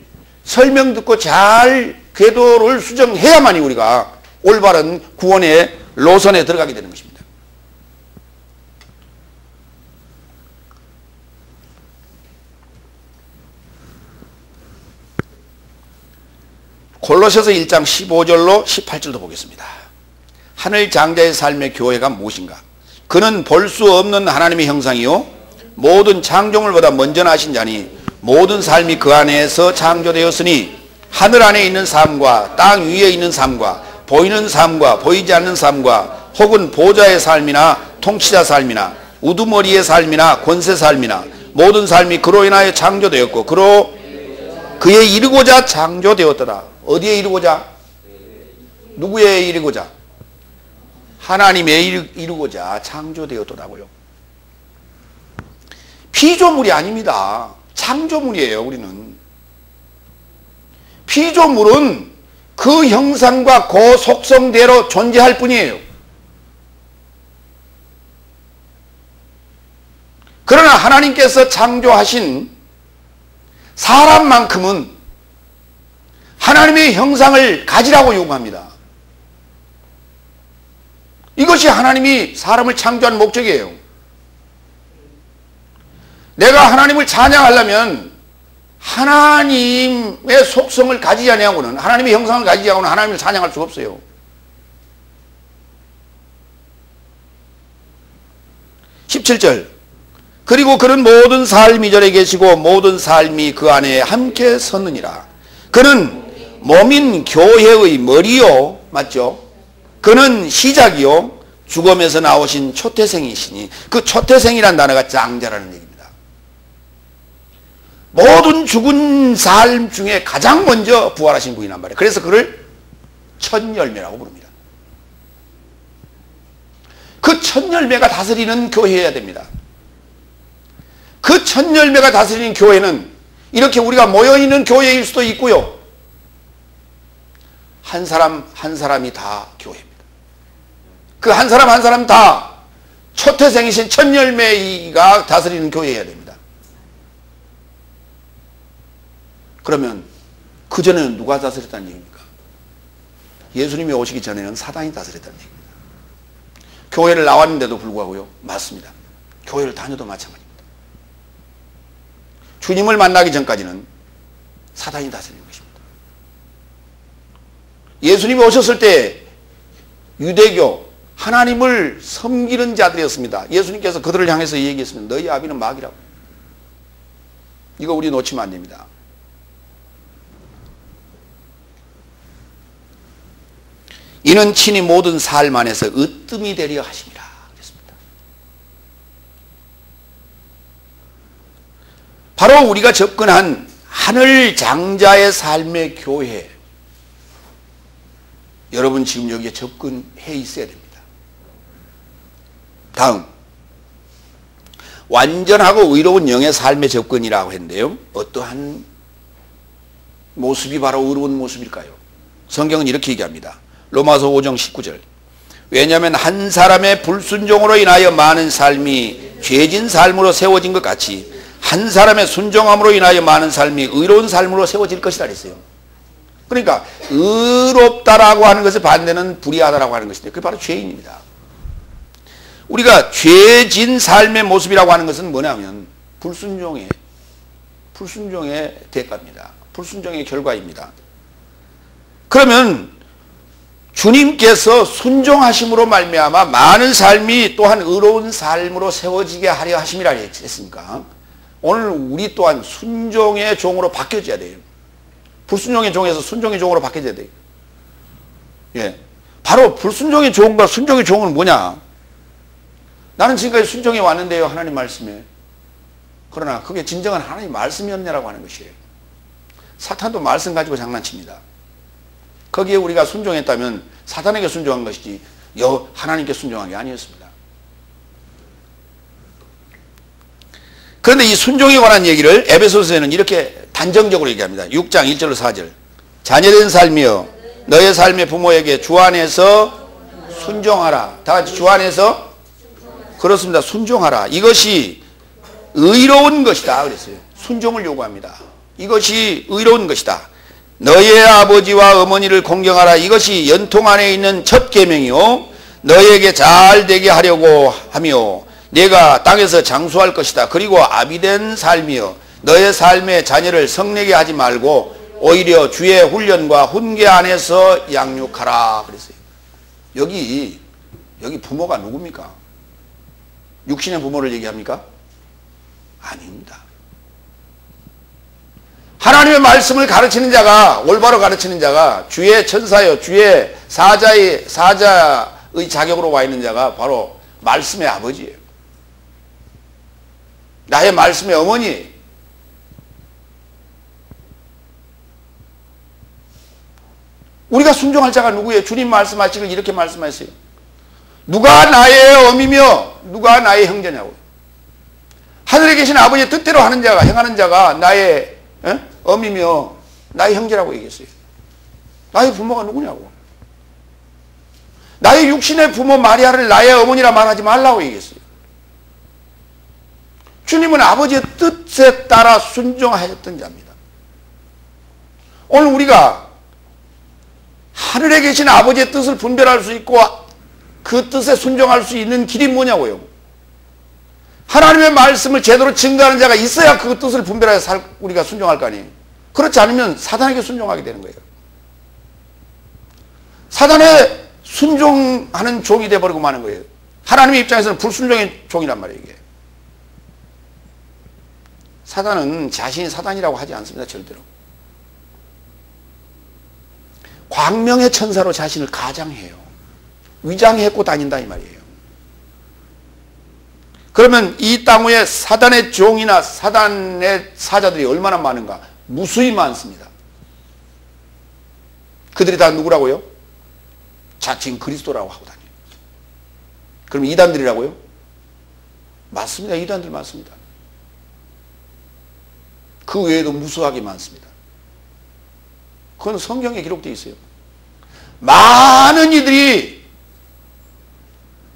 설명 듣고 잘 궤도를 수정해야만이 우리가 올바른 구원의 노선에 들어가게 되는 것입니다. 골로새서 1장 15절로 18절도 보겠습니다. 하늘 장자의 삶의 교회가 무엇인가? 그는 볼 수 없는 하나님의 형상이요 모든 창조물보다 먼저 나신 자니 모든 삶이 그 안에서 창조되었으니 하늘 안에 있는 삶과 땅 위에 있는 삶과 보이는 삶과 보이지 않는 삶과 혹은 보좌의 삶이나 통치자 삶이나 우두머리의 삶이나 권세 삶이나 모든 삶이 그로 인하여 창조되었고 그로 그에 이르고자 창조되었더라. 어디에 이르고자? 누구에 이르고자? 하나님에 이르고자 창조되었더라고요. 피조물이 아닙니다. 창조물이에요. 우리는 피조물은 그 형상과 그 속성대로 존재할 뿐이에요. 그러나 하나님께서 창조하신 사람만큼은 하나님의 형상을 가지라고 요구합니다. 이것이 하나님이 사람을 창조한 목적이에요. 내가 하나님을 찬양하려면 하나님의 속성을 가지지 아니하고는, 하나님의 형상을 가지지 않고는 하나님을 찬양할 수가 없어요. (17절) 그리고 그는 모든 삶이 절에 계시고 모든 삶이 그 안에 함께 섰느니라. 그는 몸인 교회의 머리요, 맞죠? 그는 시작이요 죽음에서 나오신 초태생이시니, 그 초태생이라는 단어가 장자라는 얘기입니다. 모든 죽은 삶 중에 가장 먼저 부활하신 분이란 말이에요. 그래서 그를 첫 열매라고 부릅니다. 그 첫 열매가 다스리는 교회여야 됩니다. 그 첫 열매가 다스리는 교회는 이렇게 우리가 모여있는 교회일 수도 있고요, 한 사람 한 사람이 다 교회입니다. 그 한 사람 한 사람 다 초태생이신 첫 열매가 다스리는 교회여야 됩니다. 그러면 그 전에는 누가 다스렸다는 얘기입니까? 예수님이 오시기 전에는 사단이 다스렸다는 얘기입니다. 교회를 나왔는데도 불구하고요, 맞습니다. 교회를 다녀도 마찬가지입니다. 주님을 만나기 전까지는 사단이 다스리는 것입니다. 예수님이 오셨을 때 유대교, 하나님을 섬기는 자들이었습니다. 예수님께서 그들을 향해서 얘기했습니다. 너희 아비는 마귀라고. 이거 우리 놓치면 안 됩니다. 이는 친히 모든 삶 안에서 으뜸이 되려 하심이라 그랬습니다. 바로 우리가 접근한 하늘 장자의 삶의 교회, 여러분 지금 여기에 접근해 있어야 됩니다. 다음, 완전하고 의로운 영의 삶의 접근이라고 했는데요, 어떠한 모습이 바로 의로운 모습일까요? 성경은 이렇게 얘기합니다. 로마서 5장 19절. 왜냐하면 한 사람의 불순종으로 인하여 많은 삶이 죄진 삶으로 세워진 것 같이 한 사람의 순종함으로 인하여 많은 삶이 의로운 삶으로 세워질 것이라 그랬어요. 그러니까 의롭다라고 하는 것의 반대는 불의하다라고 하는 것인데, 그게 바로 죄인입니다. 우리가 죄진 삶의 모습이라고 하는 것은 뭐냐면 불순종의 대가입니다. 불순종의 결과입니다. 그러면 주님께서 순종하심으로 말미암아 많은 삶이 또한 의로운 삶으로 세워지게 하려 하심이라 했으니까 오늘 우리 또한 순종의 종으로 바뀌어져야 돼요. 불순종의 종에서 순종의 종으로 바뀌어져야 돼요. 예. 바로 불순종의 종과 순종의 종은 뭐냐? 나는 지금까지 순종해 왔는데요, 하나님 말씀에. 그러나 그게 진정한 하나님 말씀이었냐라고 하는 것이에요. 사탄도 말씀 가지고 장난칩니다. 거기에 우리가 순종했다면 사탄에게 순종한 것이지 하나님께 순종한 게 아니었습니다. 그런데 이 순종에 관한 얘기를 에베소서에는 이렇게 단정적으로 얘기합니다. 6장 1절로 4절. 자녀된 삶이여 너의 삶의 부모에게 주 안에서 순종하라. 다 같이 주 안에서. 그렇습니다. 순종하라. 이것이 의로운 것이다 그랬어요. 순종을 요구합니다. 이것이 의로운 것이다. 너의 아버지와 어머니를 공경하라. 이것이 연통 안에 있는 첫 계명이요 너에게 잘 되게 하려고 하며 내가 땅에서 장수할 것이다. 그리고 아비된 삶이여 너의 삶의 자녀를 성내게 하지 말고 오히려 주의 훈련과 훈계 안에서 양육하라 그랬어요. 여기 부모가 누굽니까? 육신의 부모를 얘기합니까? 아닙니다. 하나님의 말씀을 가르치는 자가, 올바로 가르치는 자가 주의 천사요 주의 사자의 자격으로 와 있는 자가 바로 말씀의 아버지예요. 나의 말씀의 어머니. 우리가 순종할 자가 누구예요? 주님 말씀하시길 이렇게 말씀하셨어요. 누가 나의 어미며 누가 나의 형제냐고. 하늘에 계신 아버지의 뜻대로 하는 자가, 행하는 자가 나의 어미며 나의 형제라고 얘기했어요. 나의 부모가 누구냐고. 나의 육신의 부모 마리아를 나의 어머니라 말하지 말라고 얘기했어요. 주님은 아버지의 뜻에 따라 순종하셨던 자입니다. 오늘 우리가 하늘에 계신 아버지의 뜻을 분별할 수 있고 그 뜻에 순종할 수 있는 길이 뭐냐고요. 하나님의 말씀을 제대로 증거하는 자가 있어야 그 뜻을 분별해서 우리가 순종할 거 아니에요. 그렇지 않으면 사단에게 순종하게 되는 거예요. 사단에 순종하는 종이 되어버리고 마는 거예요. 하나님의 입장에서는 불순종의 종이란 말이에요. 이게. 사단은 자신이 사단이라고 하지 않습니다. 절대로. 광명의 천사로 자신을 가장해요. 위장해고 다닌다 이 말이에요. 그러면 이 땅 위에 사단의 종이나 사단의 사자들이 얼마나 많은가? 무수히 많습니다. 그들이 다 누구라고요? 자칭 그리스도라고 하고 다녀요. 그럼 이단들이라고요? 맞습니다. 이단들 맞습니다. 그 외에도 무수하게 많습니다. 그건 성경에 기록되어 있어요. 많은 이들이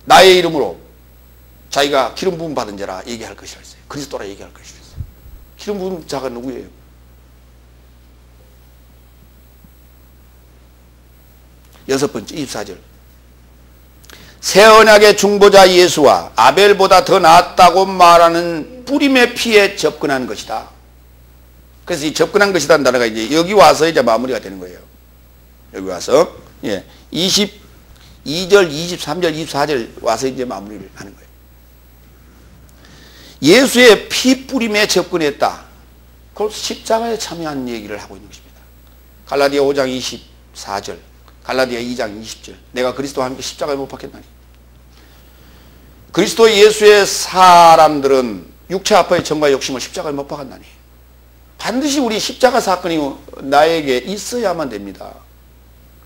나의 이름으로 자기가 기름 부음 받은 자라 얘기할 것이라 했어요. 그리스도라 얘기할 것이라 했어요. 기름 부은 자가 누구예요? 여섯 번째 24절. 새 언약의 중보자 예수와 아벨보다 더 낫다고 말하는 뿌림의 피에 접근한 것이다. 그래서 이 접근한 것이라는 단어가 이제 여기 와서 이제 마무리가 되는 거예요. 여기 와서. 예. 22절, 23절, 24절 와서 이제 마무리를 하는 거예요. 예수의 피 뿌림에 접근했다. 그걸 십자가에 참여한 얘기를 하고 있는 것입니다. 갈라디아 5장 24절, 갈라디아 2장 20절. 내가 그리스도와 함께 십자가에 못 박혔나니. 그리스도 예수의 사람들은 육체 아파의 정과 욕심을 십자가에 못 박았나니. 반드시 우리 십자가 사건이 나에게 있어야만 됩니다.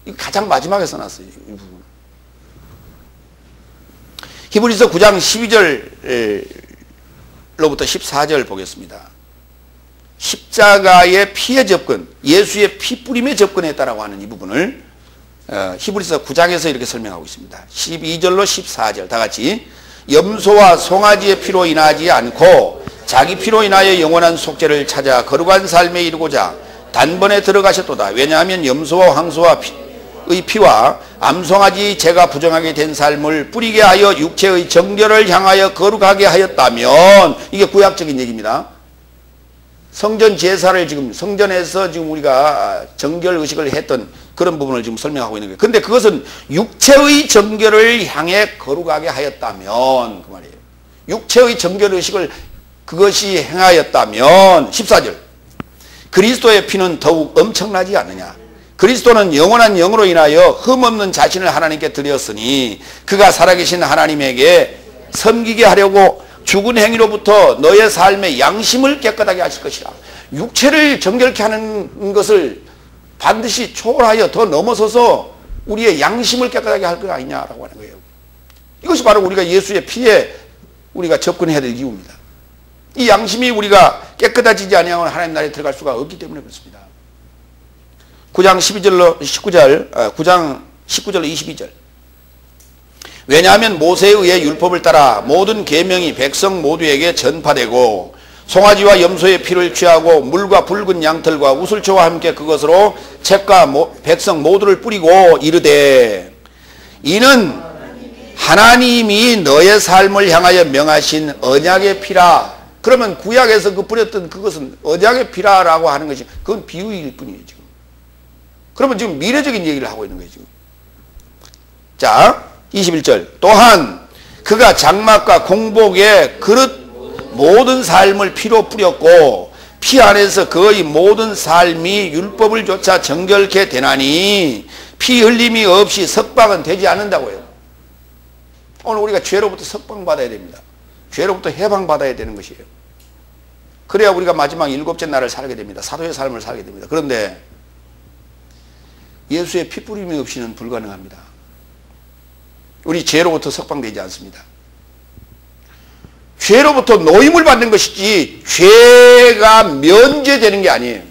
이거 가장 마지막에 써놨어요. 이 부분. 히브리서 9장 12절로부터 14절 보겠습니다. 십자가의 피에 접근, 예수의 피 뿌림에 접근했다라고 하는 이 부분을 히브리서 9장에서 이렇게 설명하고 있습니다. 12절로 14절 다 같이. 염소와 송아지의 피로 인하지 않고 자기 피로 인하여 영원한 속죄를 찾아 거룩한 삶에 이르고자 단번에 들어가셨도다. 왜냐하면 염소와 황소의 피와 암송아지 제가 부정하게 된 삶을 뿌리게 하여 육체의 정결을 향하여 거룩하게 하였다면, 이게 구약적인 얘기입니다. 성전 제사를 지금 성전에서 지금 우리가 정결 의식을 했던 그런 부분을 지금 설명하고 있는 거예요. 근데 그것은 육체의 정결을 향해 거룩하게 하였다면 그 말이에요. 육체의 정결 의식을 그것이 행하였다면 14절 그리스도의 피는 더욱 엄청나지 않느냐. 그리스도는 영원한 영으로 인하여 흠없는 자신을 하나님께 드렸으니 그가 살아계신 하나님에게 섬기게 하려고 죽은 행위로부터 너의 삶의 양심을 깨끗하게 하실 것이라. 육체를 정결케 하는 것을 반드시 초월하여 더 넘어서서 우리의 양심을 깨끗하게 할 것 아니냐라고 하는 거예요. 이것이 바로 우리가 예수의 피에 우리가 접근해야 될 이유입니다. 이 양심이 우리가 깨끗해지지 아니하면 하나님 나라에 들어갈 수가 없기 때문에 그렇습니다. 9장 19절로 22절 왜냐하면 모세에 의해 율법을 따라 모든 계명이 백성 모두에게 전파되고 송아지와 염소의 피를 취하고 물과 붉은 양털과 우슬초와 함께 그것으로 책과 백성 모두를 뿌리고 이르되 이는 하나님이 너의 삶을 향하여 명하신 언약의 피라. 그러면 구약에서 그 뿌렸던 그것은 언약의 피라라고 하는 것이 그건 비유일 뿐이에요 지금. 그러면 지금 미래적인 얘기를 하고 있는 거예요 지금. 자 21절 또한 그가 장막과 공복에 그릇 모든 삶을 피로 뿌렸고 피 안에서 그의 모든 삶이 율법을 조차 정결케 되나니 피 흘림이 없이 석방은 되지 않는다고요. 오늘 우리가 죄로부터 석방받아야 됩니다. 죄로부터 해방받아야 되는 것이에요. 그래야 우리가 마지막 일곱째 날을 살게 됩니다. 사도의 삶을 살게 됩니다. 그런데 예수의 피 뿌림이 없이는 불가능합니다. 우리 죄로부터 석방되지 않습니다. 죄로부터 노임을 받는 것이지 죄가 면제되는 게 아니에요.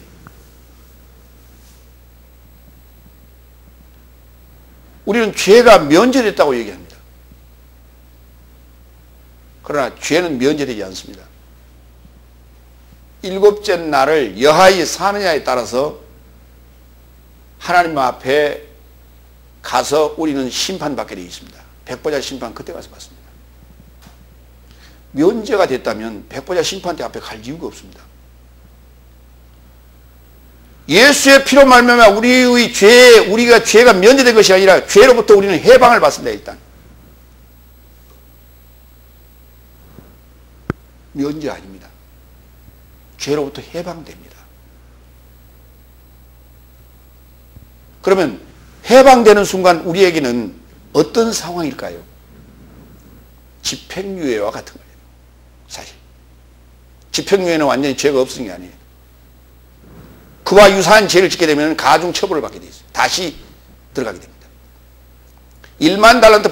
우리는 죄가 면제됐다고 얘기합니다. 그러나 죄는 면제되지 않습니다. 일곱째 날을 여하이 사느냐에 따라서 하나님 앞에 가서 우리는 심판받게 되어 있습니다. 백보자 심판 그때 가서 받습니다. 면제가 됐다면 백보자 심판대 앞에 갈 이유가 없습니다. 예수의 피로 말미암아 우리가 죄가 면제된 것이 아니라 죄로부터 우리는 해방을 받습니다. 일단 면제 아닙니다. 죄로부터 해방됩니다. 그러면 해방되는 순간 우리에게는 어떤 상황일까요? 집행유예와 같은 거예요. 사실 집행유예는 완전히 죄가 없은 게 아니에요. 그와 유사한 죄를 짓게 되면 가중 처벌을 받게 되어 있어요. 다시 들어가게 됩니다. 1만 달란트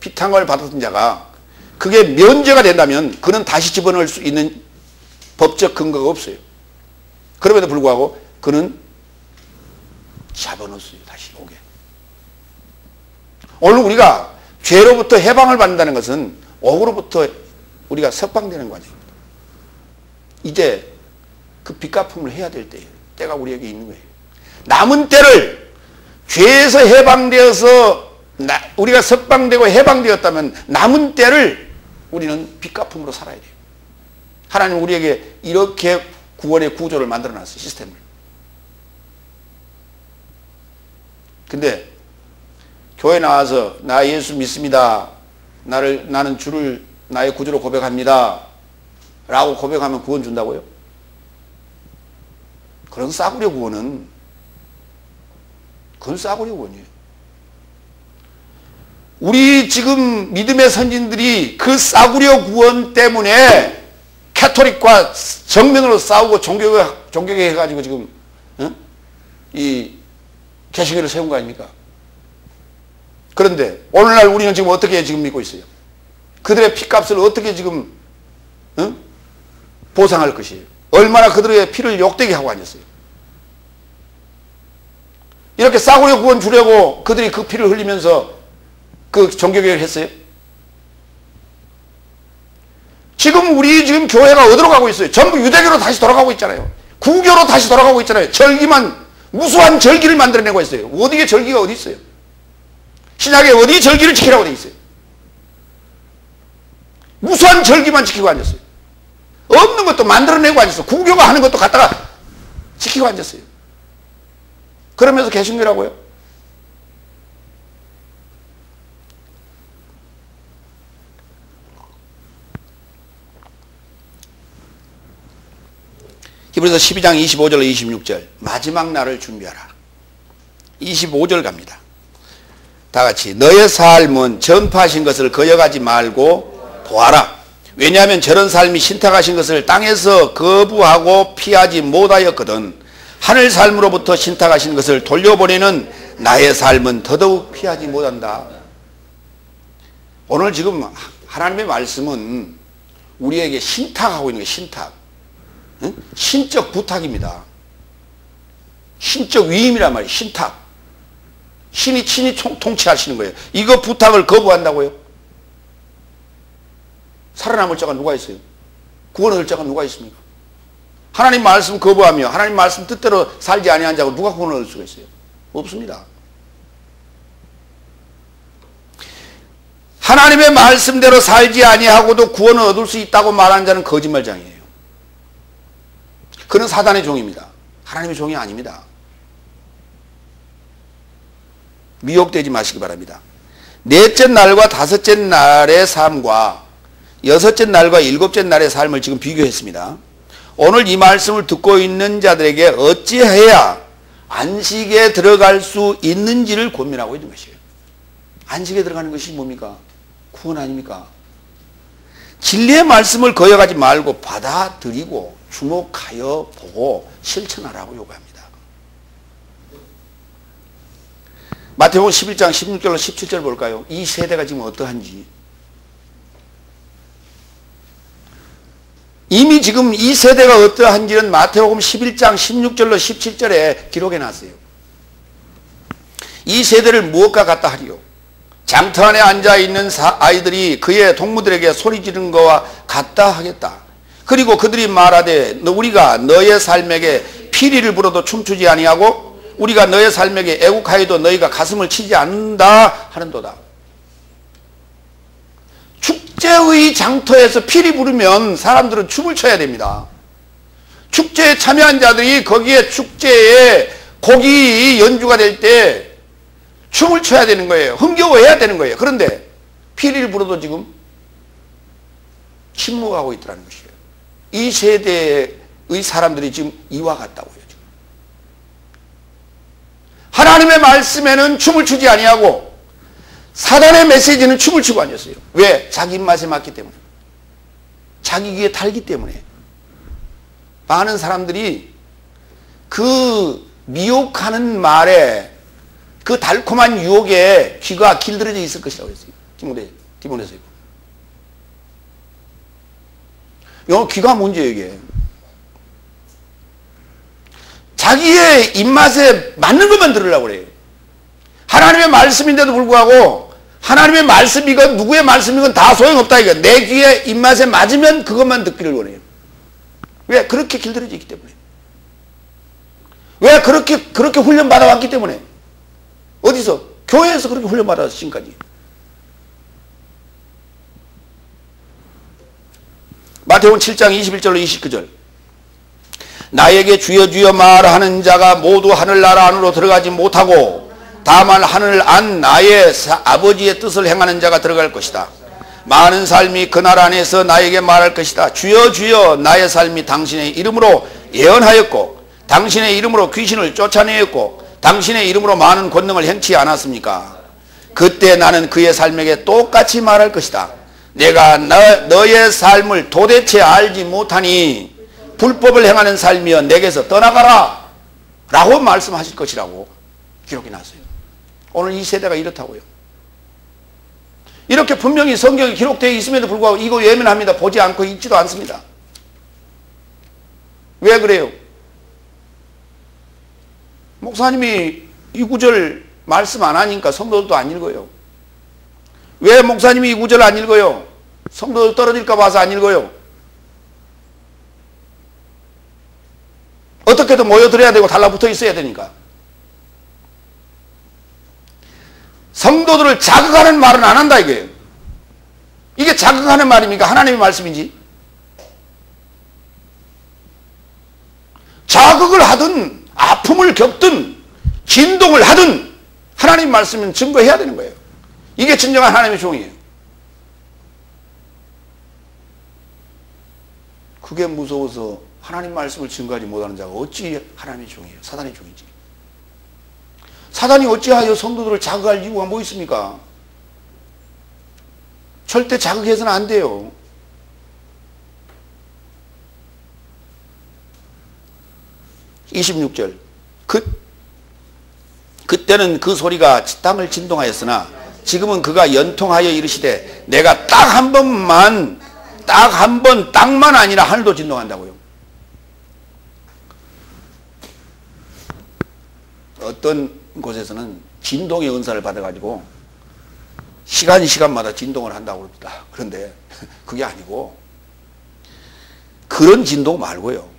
피탕을 받았던 자가 그게 면제가 된다면 그는 다시 집어넣을 수 있는 법적 근거가 없어요. 그럼에도 불구하고 그는 잡아넣었어요. 다시 오게. 오늘 우리가 죄로부터 해방을 받는다는 것은 옥으로부터 우리가 석방되는 과정입니다. 이제 그 빚갚음을 해야 될 때가 우리에게 있는 거예요. 남은 때를 죄에서 해방되어서 우리가 석방되고 해방되었다면 남은 때를 우리는 빚갚음으로 살아야 돼요. 하나님 우리에게 이렇게 구원의 구조를 만들어놨어요. 시스템을. 근데 교회 나와서 나 예수 믿습니다. 나는 주를 나의 구주로 고백합니다. 라고 고백하면 구원 준다고요? 그런 싸구려 구원은 그건 싸구려 구원이에요. 우리 지금 믿음의 선진들이 그 싸구려 구원 때문에 캐토릭과 정면으로 싸우고 종교개 해가지고 지금 이 개신교를 세운 거 아닙니까? 그런데 오늘날 우리는 지금 어떻게 지금 믿고 있어요? 그들의 피값을 어떻게 지금 보상할 것이에요? 얼마나 그들의 피를 욕되게 하고 앉았어요? 이렇게 싸구려 구원 주려고 그들이 그 피를 흘리면서 그 종교개혁을 했어요? 지금 우리 지금 교회가 어디로 가고 있어요? 전부 유대교로 다시 돌아가고 있잖아요. 구교로 다시 돌아가고 있잖아요. 무수한 절기를 만들어내고 있어요. 어디에 절기가 어디 있어요? 신약에 어디 절기를 지키라고 돼 있어요? 무수한 절기만 지키고 앉았어요. 없는 것도 만들어내고 앉았어요. 구교가 하는 것도 갖다가 지키고 앉았어요. 그러면서 개신교라고요? 이번에서 12장 25절 26절 마지막 날을 준비하라. 25절 갑니다. 다 같이 너의 삶은 전파하신 것을 거역하지 말고 보아라. 왜냐하면 저런 삶이 신탁하신 것을 땅에서 거부하고 피하지 못하였거든. 하늘 삶으로부터 신탁하신 것을 돌려보내는 나의 삶은 더더욱 피하지 못한다. 오늘 지금 하나님의 말씀은 우리에게 신탁하고 있는 거예요. 신탁. 응? 신적 부탁입니다. 신적 위임이란 말이에요. 신탁. 신이 친히 통치하시는 거예요. 이거 부탁을 거부한다고요? 살아남을 자가 누가 있어요? 구원 얻을 자가 누가 있습니까? 하나님 말씀 거부하며 하나님 말씀 뜻대로 살지 아니한 자고 누가 구원을 얻을 수가 있어요? 없습니다. 하나님의 말씀대로 살지 아니하고도 구원을 얻을 수 있다고 말하는 자는 거짓말장이에요. 그는 사단의 종입니다. 하나님의 종이 아닙니다. 미혹되지 마시기 바랍니다. 넷째 날과 다섯째 날의 삶과 여섯째 날과 일곱째 날의 삶을 지금 비교했습니다. 오늘 이 말씀을 듣고 있는 자들에게 어찌해야 안식에 들어갈 수 있는지를 고민하고 있는 것이에요. 안식에 들어가는 것이 뭡니까? 구원 아닙니까? 진리의 말씀을 거역하지 말고 받아들이고 주목하여 보고 실천하라고 요구합니다. 마태복음 11장 16절로 17절 볼까요? 이 세대가 지금 어떠한지. 이미 지금 이 세대가 어떠한지는 마태복음 11장 16절로 17절에 기록해 놨어요. 이 세대를 무엇과 같다 하리요? 장터 안에 앉아있는 아이들이 그의 동무들에게 소리 지르는 것과 같다 하겠다. 그리고 그들이 말하되 우리가 너의 삶에게 피리를 불어도 춤추지 아니하고 우리가 너의 삶에게 애국하여도 너희가 가슴을 치지 않는다 하는도다. 축제의 장터에서 피리 부르면 사람들은 춤을 춰야 됩니다. 축제에 참여한 자들이 거기에 축제에 곡이 연주가 될 때 춤을 춰야 되는 거예요. 흥겨워해야 되는 거예요. 그런데 피리를 불어도 지금 침묵하고 있더라는 것이에요. 이 세대의 사람들이 지금 이와 같다고요. 지금. 하나님의 말씀에는 춤을 추지 아니하고 사단의 메시지는 춤을 추고 앉았어요. 왜? 자기 입맛에 맞기 때문에. 자기 귀에 달기 때문에. 많은 사람들이 그 미혹하는 말에 그 달콤한 유혹에 귀가 길들여져 있을 것이라고 했어요. 디모데서. 요 귀가 문제예요, 이게. 자기의 입맛에 맞는 것만 들으려고 그래요. 하나님의 말씀인데도 불구하고 하나님의 말씀이건 누구의 말씀이건 다 소용없다 이거. 내 귀에 입맛에 맞으면 그것만 듣기를 원해요. 왜? 그렇게 길들여져 있기 때문에. 왜? 그렇게 훈련 받아왔기 때문에. 어디서? 교회에서 그렇게 훈련 받아왔어 지금까지. 마태복음 7장 21절로 29절. 나에게 주여 주여 말하는 자가 모두 하늘나라 안으로 들어가지 못하고 다만 하늘 안 나의 아버지의 뜻을 행하는 자가 들어갈 것이다. 많은 삶이 그 나라 안에서 나에게 말할 것이다. 주여 주여 나의 삶이 당신의 이름으로 예언하였고 당신의 이름으로 귀신을 쫓아내었고 당신의 이름으로 많은 권능을 행치 않았습니까? 그때 나는 그의 삶에게 똑같이 말할 것이다. 내가 너의 삶을 도대체 알지 못하니 불법을 행하는 삶이여 내게서 떠나가라 라고 말씀하실 것이라고 기록이 났어요. 오늘 이 세대가 이렇다고요. 이렇게 분명히 성경에 기록되어 있음에도 불구하고 이거 외면합니다. 보지 않고 읽지도 않습니다. 왜 그래요? 목사님이 이 구절 말씀 안 하니까 성도들도 안 읽어요. 왜 목사님이 이 구절 안 읽어요? 성도들 떨어질까 봐서 안 읽어요. 어떻게든 모여들어야 되고 달라붙어 있어야 되니까. 성도들을 자극하는 말은 안 한다 이거예요. 이게 자극하는 말입니까? 하나님의 말씀인지? 자극을 하든 아픔을 겪든 진동을 하든 하나님 말씀은 증거해야 되는 거예요. 이게 진정한 하나님의 종이에요. 그게 무서워서 하나님 말씀을 증거하지 못하는 자가 어찌 하나님의 종이에요? 사단의 종이지. 사단이 어찌하여 성도들을 자극할 이유가 뭐 있습니까? 절대 자극해서는 안 돼요. (26절) 그때는 그 소리가 땅을 진동하였으나 지금은 그가 연통하여 이르시되 내가 딱 한 번만, 딱 한 번, 땅만 아니라 하늘도 진동한다고요. 어떤 곳에서는 진동의 은사를 받아가지고 시간마다 진동을 한다고 그럽니다. 그런데 그게 아니고 그런 진동 말고요.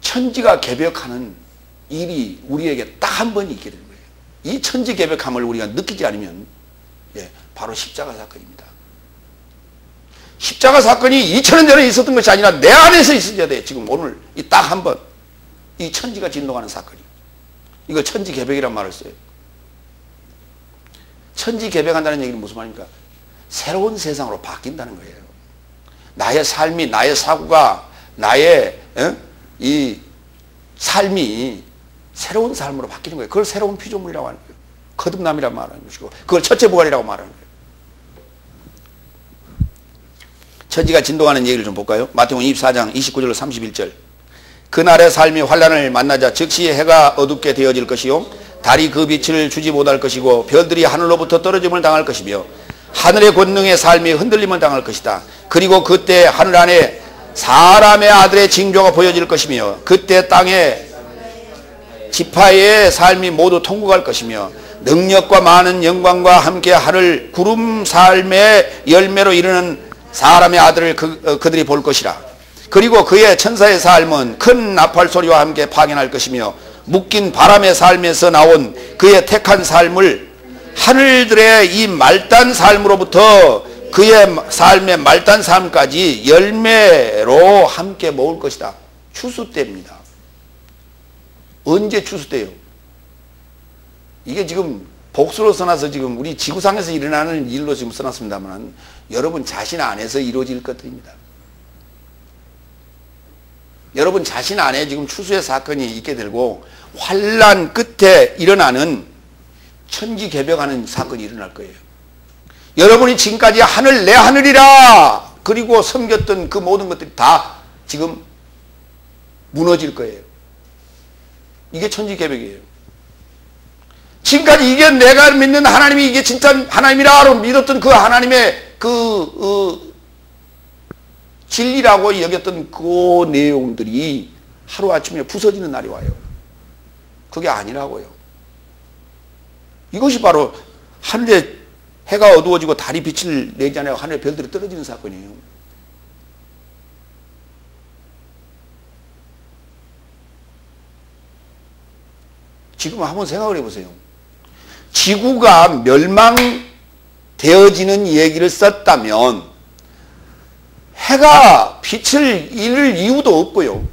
천지가 개벽하는 일이 우리에게 딱 한 번이 있게 되는 거예요. 이 천지 개벽함을 우리가 느끼지 않으면 바로 십자가 사건입니다. 십자가 사건이 2000년 전에 있었던 것이 아니라 내 안에서 있어야 돼. 지금 오늘 이 딱 한 번. 이 천지가 진동하는 사건이. 이걸 천지 개벽이란 말을 써요. 천지 개벽한다는 얘기는 무슨 말입니까? 새로운 세상으로 바뀐다는 거예요. 나의 삶이, 나의 사고가, 나의 이 삶이 새로운 삶으로 바뀌는 거예요. 그걸 새로운 피조물이라고 하는 거예요. 거듭남이라고 말하는 것이고 그걸 첫째 부활이라고 말하는 거예요. 천지가 진동하는 얘기를 좀 볼까요? 마태복음 24장 29절로 31절. 그날의 삶이 환난을 만나자 즉시 해가 어둡게 되어질 것이요 달이 그 빛을 주지 못할 것이고 별들이 하늘로부터 떨어짐을 당할 것이며 하늘의 권능의 삶이 흔들림을 당할 것이다. 그리고 그때 하늘 안에 사람의 아들의 징조가 보여질 것이며 그때 땅의 지파의 삶이 모두 통곡할 것이며 능력과 많은 영광과 함께 하늘 구름 삶의 열매로 이르는 사람의 아들을 그들이 볼 것이라. 그리고 그의 천사의 삶은 큰 나팔 소리와 함께 파견할 것이며 묶인 바람의 삶에서 나온 그의 택한 삶을 하늘들의 이 말단 삶으로부터 그의 삶의 말단 삶까지 열매로 함께 모을 것이다. 추수 때입니다. 언제 추수 때요? 이게 지금 복수로 써놔서 지금 우리 지구상에서 일어나는 일로 지금 써놨습니다만 여러분 자신 안에서 이루어질 것들입니다. 여러분 자신 안에 지금 추수의 사건이 있게 되고 환난 끝에 일어나는 천지 개벽하는 사건이 일어날 거예요. 여러분이 지금까지 하늘 내 하늘이라 그리고 섬겼던 그 모든 것들이 다 지금 무너질 거예요. 이게 천지 개벽이에요. 지금까지 이게 내가 믿는 하나님이 이게 진짜 하나님이라고 믿었던 그 하나님의 진리라고 여겼던 그 내용들이 하루아침에 부서지는 날이 와요. 그게 아니라고요. 이것이 바로 하늘에 해가 어두워지고 달이 빛을 내지 않아요. 하늘에 별들이 떨어지는 사건이에요. 지금 한번 생각을 해보세요. 지구가 멸망되어지는 얘기를 썼다면 해가 빛을 잃을 이유도 없고요.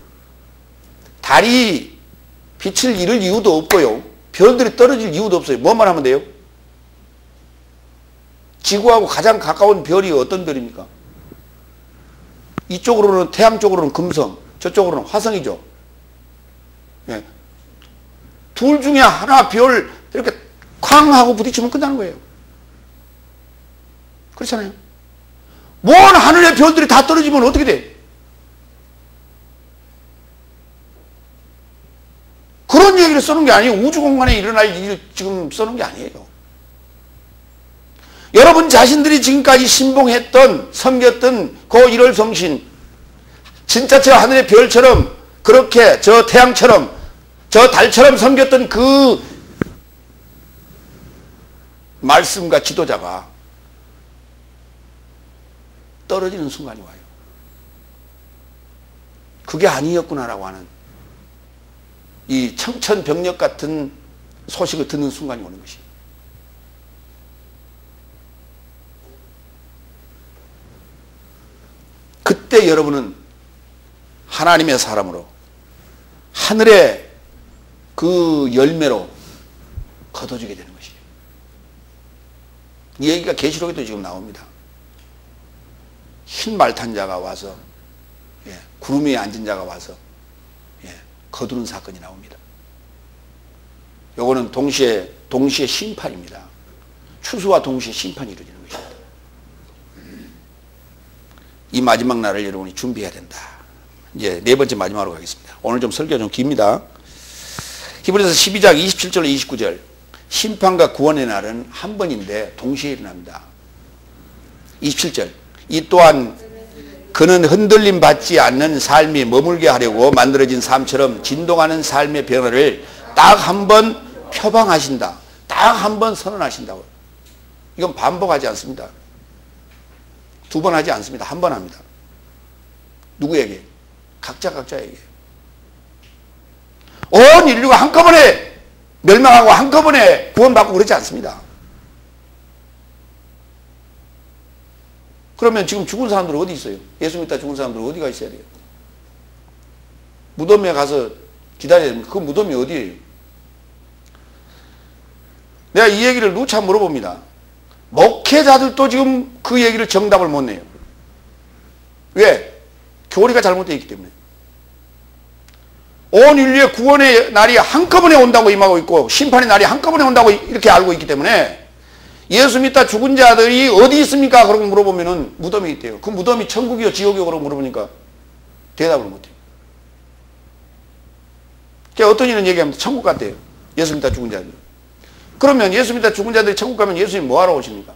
달이 빛을 잃을 이유도 없고요. 별들이 떨어질 이유도 없어요. 뭐만 하면 돼요? 지구하고 가장 가까운 별이 어떤 별입니까? 이쪽으로는 태양 쪽으로는 금성, 저쪽으로는 화성이죠. 예. 둘 중에 하나 별 이렇게 쾅 하고 부딪히면 끝나는 거예요. 그렇잖아요. 먼 하늘의 별들이 다 떨어지면 어떻게 돼? 그런 얘기를 써놓은 게 아니에요. 우주 공간에 일어날 일을 지금 써놓은 게 아니에요. 여러분 자신들이 지금까지 신봉했던 섬겼던 그 1월 성신 진짜 저 하늘의 별처럼 그렇게 저 태양처럼 저 달처럼 섬겼던 그 말씀과 지도자가 떨어지는 순간이 와요. 그게 아니었구나라고 하는 이 청천벽력 같은 소식을 듣는 순간이 오는 것이에요. 그때 여러분은 하나님의 사람으로 하늘의 그 열매로 거둬지게 되는 것이에요. 이 얘기가 계시록에도 지금 나옵니다. 흰 말탄 자가 와서 예, 구름 위에 앉은 자가 와서 예, 거두는 사건이 나옵니다. 요거는 동시에 심판입니다. 추수와 동시에 심판이 이루어지는 것입니다. 이 마지막 날을 여러분이 준비해야 된다. 이제 네 번째 마지막으로 가겠습니다. 오늘 좀 설교가 좀 깁니다. 히브리서 12장 27절 29절 심판과 구원의 날은 한 번인데 동시에 일어납니다. 27절 이 또한 그는 흔들림 받지 않는 삶이 머물게 하려고 만들어진 삶처럼 진동하는 삶의 변화를 딱 한 번 표방하신다. 딱 한 번 선언하신다고. 이건 반복하지 않습니다. 두 번 하지 않습니다. 한 번 합니다. 누구에게? 각자에게. 온 인류가 한꺼번에 멸망하고 한꺼번에 구원받고 그러지 않습니다. 그러면 지금 죽은 사람들 어디 있어요? 예수 믿다 죽은 사람들 어디가 있어야 돼요? 무덤에 가서 기다려야 됩니다. 그 무덤이 어디예요? 내가 이 얘기를 누차 물어봅니다. 목회자들도 지금 그 얘기를 정답을 못 내요. 왜? 교리가 잘못되어 있기 때문에. 온 인류의 구원의 날이 한꺼번에 온다고 임하고 있고 심판의 날이 한꺼번에 온다고 이렇게 알고 있기 때문에 예수 믿다 죽은 자들이 어디 있습니까? 그러고 물어보면은 무덤이 있대요. 그 무덤이 천국이요 지옥이요? 그러고 물어보니까 대답을 못해요. 그러니까 어떤 이는 얘기합니다. 천국 갔대요. 예수 믿다 죽은 자들. 그러면 예수 믿다 죽은 자들이 천국 가면 예수님 뭐하러 오십니까?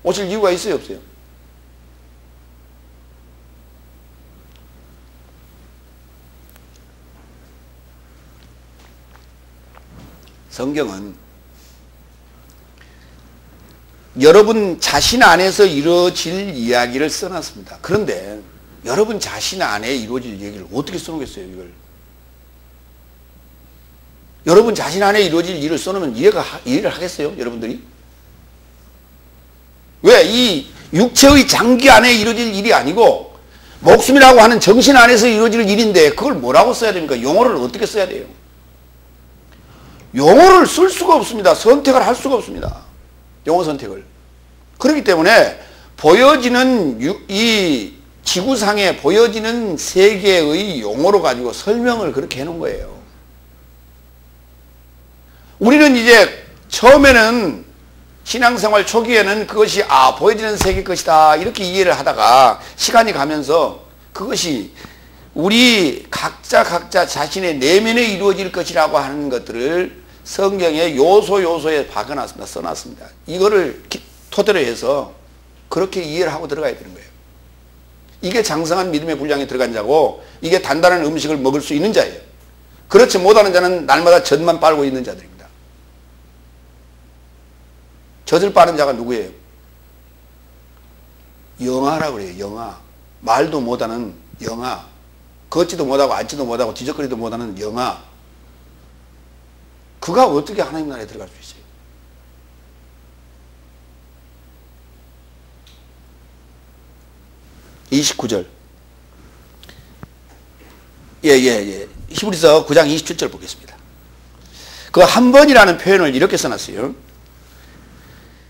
오실 이유가 있어요? 없어요? 성경은 여러분 자신 안에서 이루어질 이야기를 써놨습니다. 그런데 여러분 자신 안에 이루어질 얘기를 어떻게 써놓겠어요, 이걸? 여러분 자신 안에 이루어질 일을 써놓으면 이해를 하겠어요, 여러분들이? 왜? 이 육체의 장기 안에 이루어질 일이 아니고 목숨이라고 하는 정신 안에서 이루어질 일인데 그걸 뭐라고 써야 됩니까? 용어를 어떻게 써야 돼요? 용어를 쓸 수가 없습니다. 선택을 할 수가 없습니다. 용어 선택을. 그렇기 때문에 보여지는 이 지구상에 보여지는 세계의 용어로 가지고 설명을 그렇게 해놓은 거예요. 우리는 이제 처음에는 신앙생활 초기에는 그것이 보여지는 세계 것이다 이렇게 이해를 하다가 시간이 가면서 그것이 우리 각자 자신의 내면에 이루어질 것이라고 하는 것들을 성경의 요소에 박아놨습니다. 써놨습니다. 이거를 토대로 해서 그렇게 이해를 하고 들어가야 되는 거예요. 이게 장성한 믿음의 분량에 들어간 자고 이게 단단한 음식을 먹을 수 있는 자예요. 그렇지 못하는 자는 날마다 젖만 빨고 있는 자들입니다. 젖을 빠는 자가 누구예요? 영아라고 그래요. 영아. 말도 못하는 영아. 걷지도 못하고 앉지도 못하고 뒤적거리도 못하는 영아. 그가 어떻게 하나님 나라에 들어갈 수 있어요? (29절) 히브리서 9장 27절 보겠습니다. 그 한 번이라는 표현을 이렇게 써놨어요.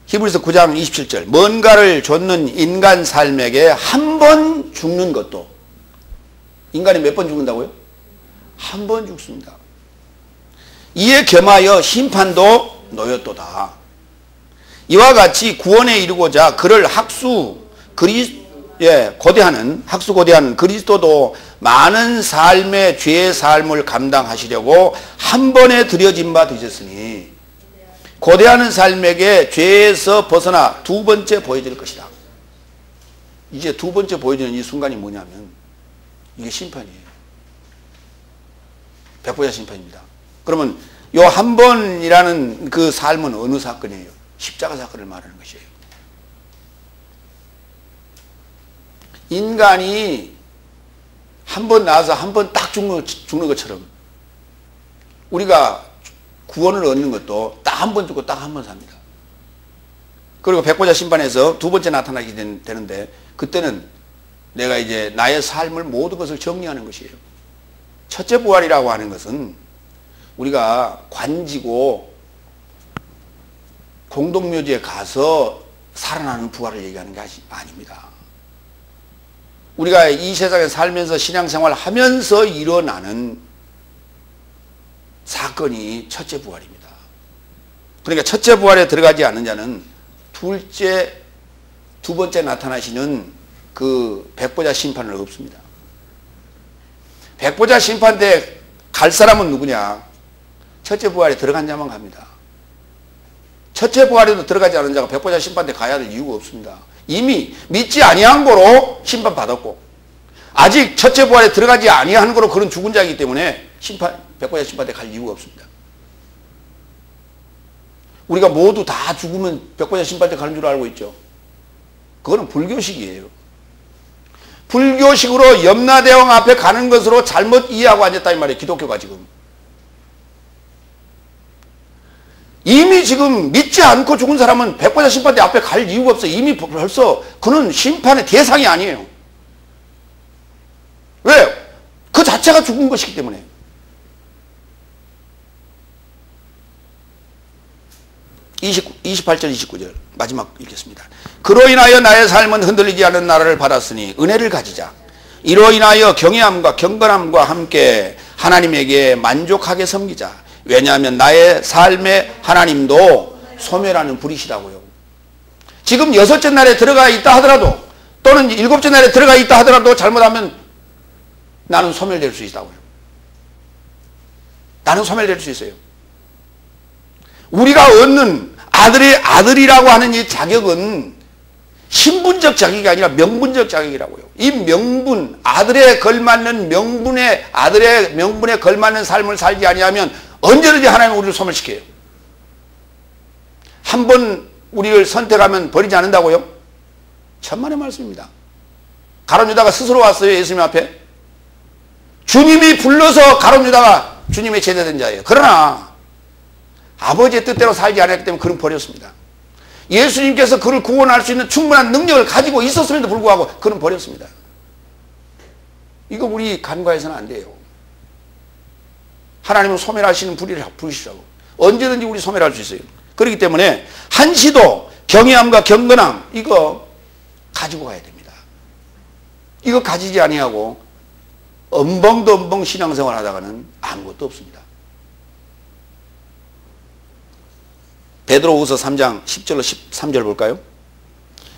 히브리서 9장 27절 뭔가를 좇는 인간 삶에게 한 번 죽는 것도 인간이 몇 번 죽는다고요? 한 번 죽습니다. 이에 겸하여 심판도 놓였도다. 이와 같이 구원에 이르고자 그를 고대하는 그리스도도 많은 삶의 죄의 삶을 감당하시려고 한 번에 들여진 바 되셨으니 고대하는 삶에게 죄에서 벗어나 두 번째 보여질 것이다. 이제 두 번째 보여지는 이 순간이 뭐냐면 이게 심판이에요. 백보자 심판입니다. 그러면 요 한 번이라는 그 삶은 어느 사건이에요? 십자가 사건을 말하는 것이에요. 인간이 한 번 나와서 한 번 딱 죽는 것처럼 우리가 구원을 얻는 것도 딱 한 번 죽고 딱 한 번 삽니다. 그리고 백보자 심판에서 두 번째 나타나게 되는데 그때는 내가 이제 나의 삶을 모든 것을 정리하는 것이에요. 첫째 부활이라고 하는 것은 우리가 관지고 공동묘지에 가서 살아나는 부활을 얘기하는 게 아닙니다. 우리가 이 세상에 살면서 신앙생활 하면서 일어나는 사건이 첫째 부활입니다. 그러니까 첫째 부활에 들어가지 않는 자는 두 번째 나타나시는 그 백보자 심판은 없습니다. 백보자 심판 때 갈 사람은 누구냐? 첫째 부활에 들어간 자만 갑니다. 첫째 부활에도 들어가지 않은 자가 백보자 심판 때 가야 될 이유가 없습니다. 이미 믿지 아니한 거로 심판받았고 아직 첫째 부활에 들어가지 아니한 거로 그런 죽은 자이기 때문에 백보자 심판 때 갈 이유가 없습니다. 우리가 모두 다 죽으면 백보자 심판 때 가는 줄 알고 있죠. 그거는 불교식이에요. 불교식으로 염라대왕 앞에 가는 것으로 잘못 이해하고 앉았다 이 말이에요. 기독교가 지금. 이미 지금 믿지 않고 죽은 사람은 백보자 심판대 앞에 갈 이유가 없어요. 이미 벌써 그는 심판의 대상이 아니에요. 왜? 그 자체가 죽은 것이기 때문에. 이 28절 29절 마지막 읽겠습니다. 그로 인하여 나의 삶은 흔들리지 않는 나라를 받았으니 은혜를 가지자. 이로 인하여 경외함과 경건함과 함께 하나님에게 만족하게 섬기자. 왜냐하면 나의 삶의 하나님도 소멸하는 불이시라고요. 지금 여섯째 날에 들어가 있다 하더라도 또는 일곱째 날에 들어가 있다 하더라도 잘못하면 나는 소멸될 수 있다고요. 나는 소멸될 수 있어요. 우리가 얻는 아들이라고 하는 이 자격은 신분적 자격이 아니라 명분적 자격이라고요. 이 명분, 아들의 명분에 걸맞는 삶을 살지 아니하면 언제든지 하나님은 우리를 소멸시켜요. 한 번 우리를 선택하면 버리지 않는다고요? 천만의 말씀입니다. 가룟 유다가 스스로 왔어요. 예수님 앞에. 주님이 불러서 가룟 유다가 주님의 제대된 자예요. 그러나 아버지의 뜻대로 살지 않았기 때문에 그는 버렸습니다. 예수님께서 그를 구원할 수 있는 충분한 능력을 가지고 있었음에도 불구하고 그는 버렸습니다. 이거 우리 간과해서는 안 돼요. 하나님은 소멸하시는 불이시라고. 언제든지 우리 소멸할 수 있어요. 그렇기 때문에 한시도 경외함과 경건함 이거 가지고 가야 됩니다. 이거 가지지 아니하고 엄벙 신앙생활 하다가는 아무것도 없습니다. 베드로후서 3장 10절로 13절 볼까요?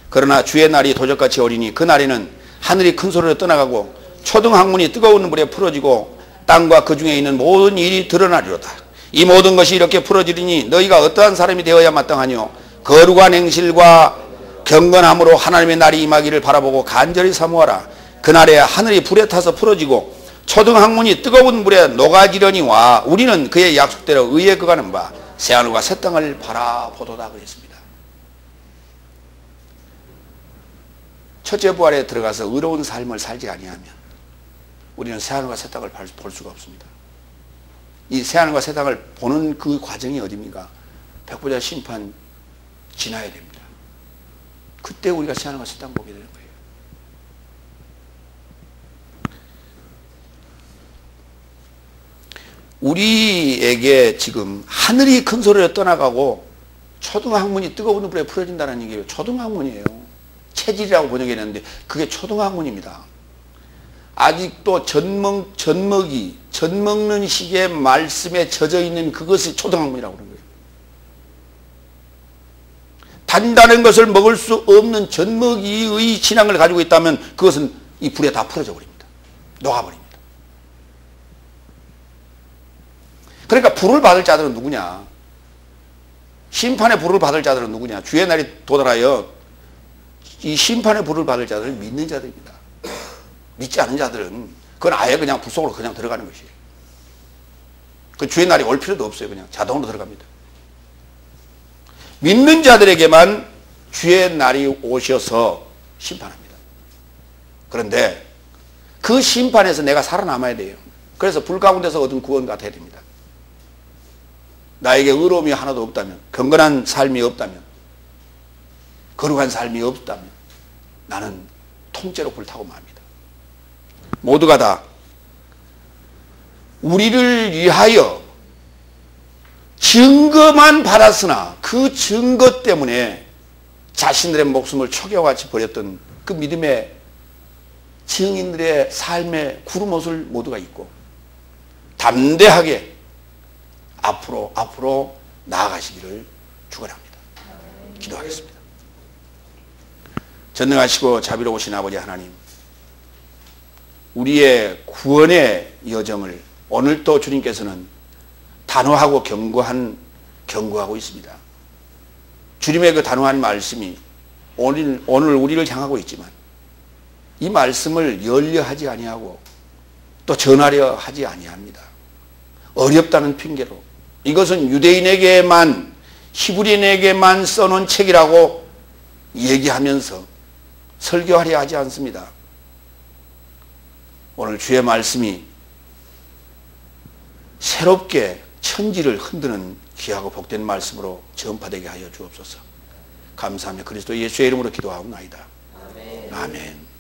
그러나 주의 날이 도적같이 오리니 그 날에는 하늘이 큰 소리로 떠나가고 초등학문이 뜨거운 물에 풀어지고 땅과 그 중에 있는 모든 일이 드러나리로다. 이 모든 것이 이렇게 풀어지리니 너희가 어떠한 사람이 되어야 마땅하뇨? 거룩한 행실과 경건함으로 하나님의 날이 임하기를 바라보고 간절히 사모하라. 그날에 하늘이 불에 타서 풀어지고 초등학문이 뜨거운 물에 녹아지려니와 우리는 그의 약속대로 의에 그가는 바 새하늘과 새 땅을 바라보도다 그랬습니다. 첫째 부활에 들어가서 의로운 삶을 살지 아니하면 우리는 새하늘과 새 땅을 볼 수가 없습니다. 이 새하늘과 새 땅을 보는 그 과정이 어디입니까? 백보자 심판 지나야 됩니다. 그때 우리가 새하늘과 새 땅 보게 되는 거예요. 우리에게 지금 하늘이 큰 소리로 떠나가고 초등학문이 뜨거운 물에 풀어진다는 얘기예요. 초등학문이에요. 체질이라고 번역했는데 그게 초등학문입니다. 아직도 젖먹는 식의 말씀에 젖어 있는 그것이 초등학문이라고 그러는 거예요. 단다는 것을 먹을 수 없는 젖먹이의 신앙을 가지고 있다면 그것은 이 불에 다 풀어져 버립니다. 녹아버립니다. 그러니까 불을 받을 자들은 누구냐? 심판의 불을 받을 자들은 누구냐? 주의 날이 도달하여 이 심판의 불을 받을 자들은 믿는 자들입니다. 믿지 않은 자들은 그건 아예 그냥 불 속으로 그냥 들어가는 것이에요. 그 주의 날이 올 필요도 없어요. 그냥 자동으로 들어갑니다. 믿는 자들에게만 주의 날이 오셔서 심판합니다. 그런데 그 심판에서 내가 살아남아야 돼요. 그래서 불 가운데서 얻은 구원 같아야 됩니다. 나에게 의로움이 하나도 없다면, 경건한 삶이 없다면, 거룩한 삶이 없다면 나는 통째로 불타고 맙니다. 모두가 다 우리를 위하여 증거만 받았으나 그 증거 때문에 자신들의 목숨을 초기와 같이 버렸던 그 믿음의 증인들의 삶의 구름옷을 모두가 입고 담대하게 앞으로 나아가시기를 축원합니다. 기도하겠습니다. 전능하시고 자비로우신 아버지 하나님, 우리의 구원의 여정을 오늘도 주님께서는 단호하고 경고하고 있습니다. 주님의 그 단호한 말씀이 오늘 우리를 향하고 있지만 이 말씀을 열려하지 아니하고 또 전하려 하지 아니합니다. 어렵다는 핑계로 이것은 유대인에게만, 히브리인에게만 써놓은 책이라고 얘기하면서 설교하려 하지 않습니다. 오늘 주의 말씀이 새롭게 천지를 흔드는 귀하고 복된 말씀으로 전파되게 하여 주옵소서. 감사하며 그리스도 예수의 이름으로 기도하옵나이다. 아멘.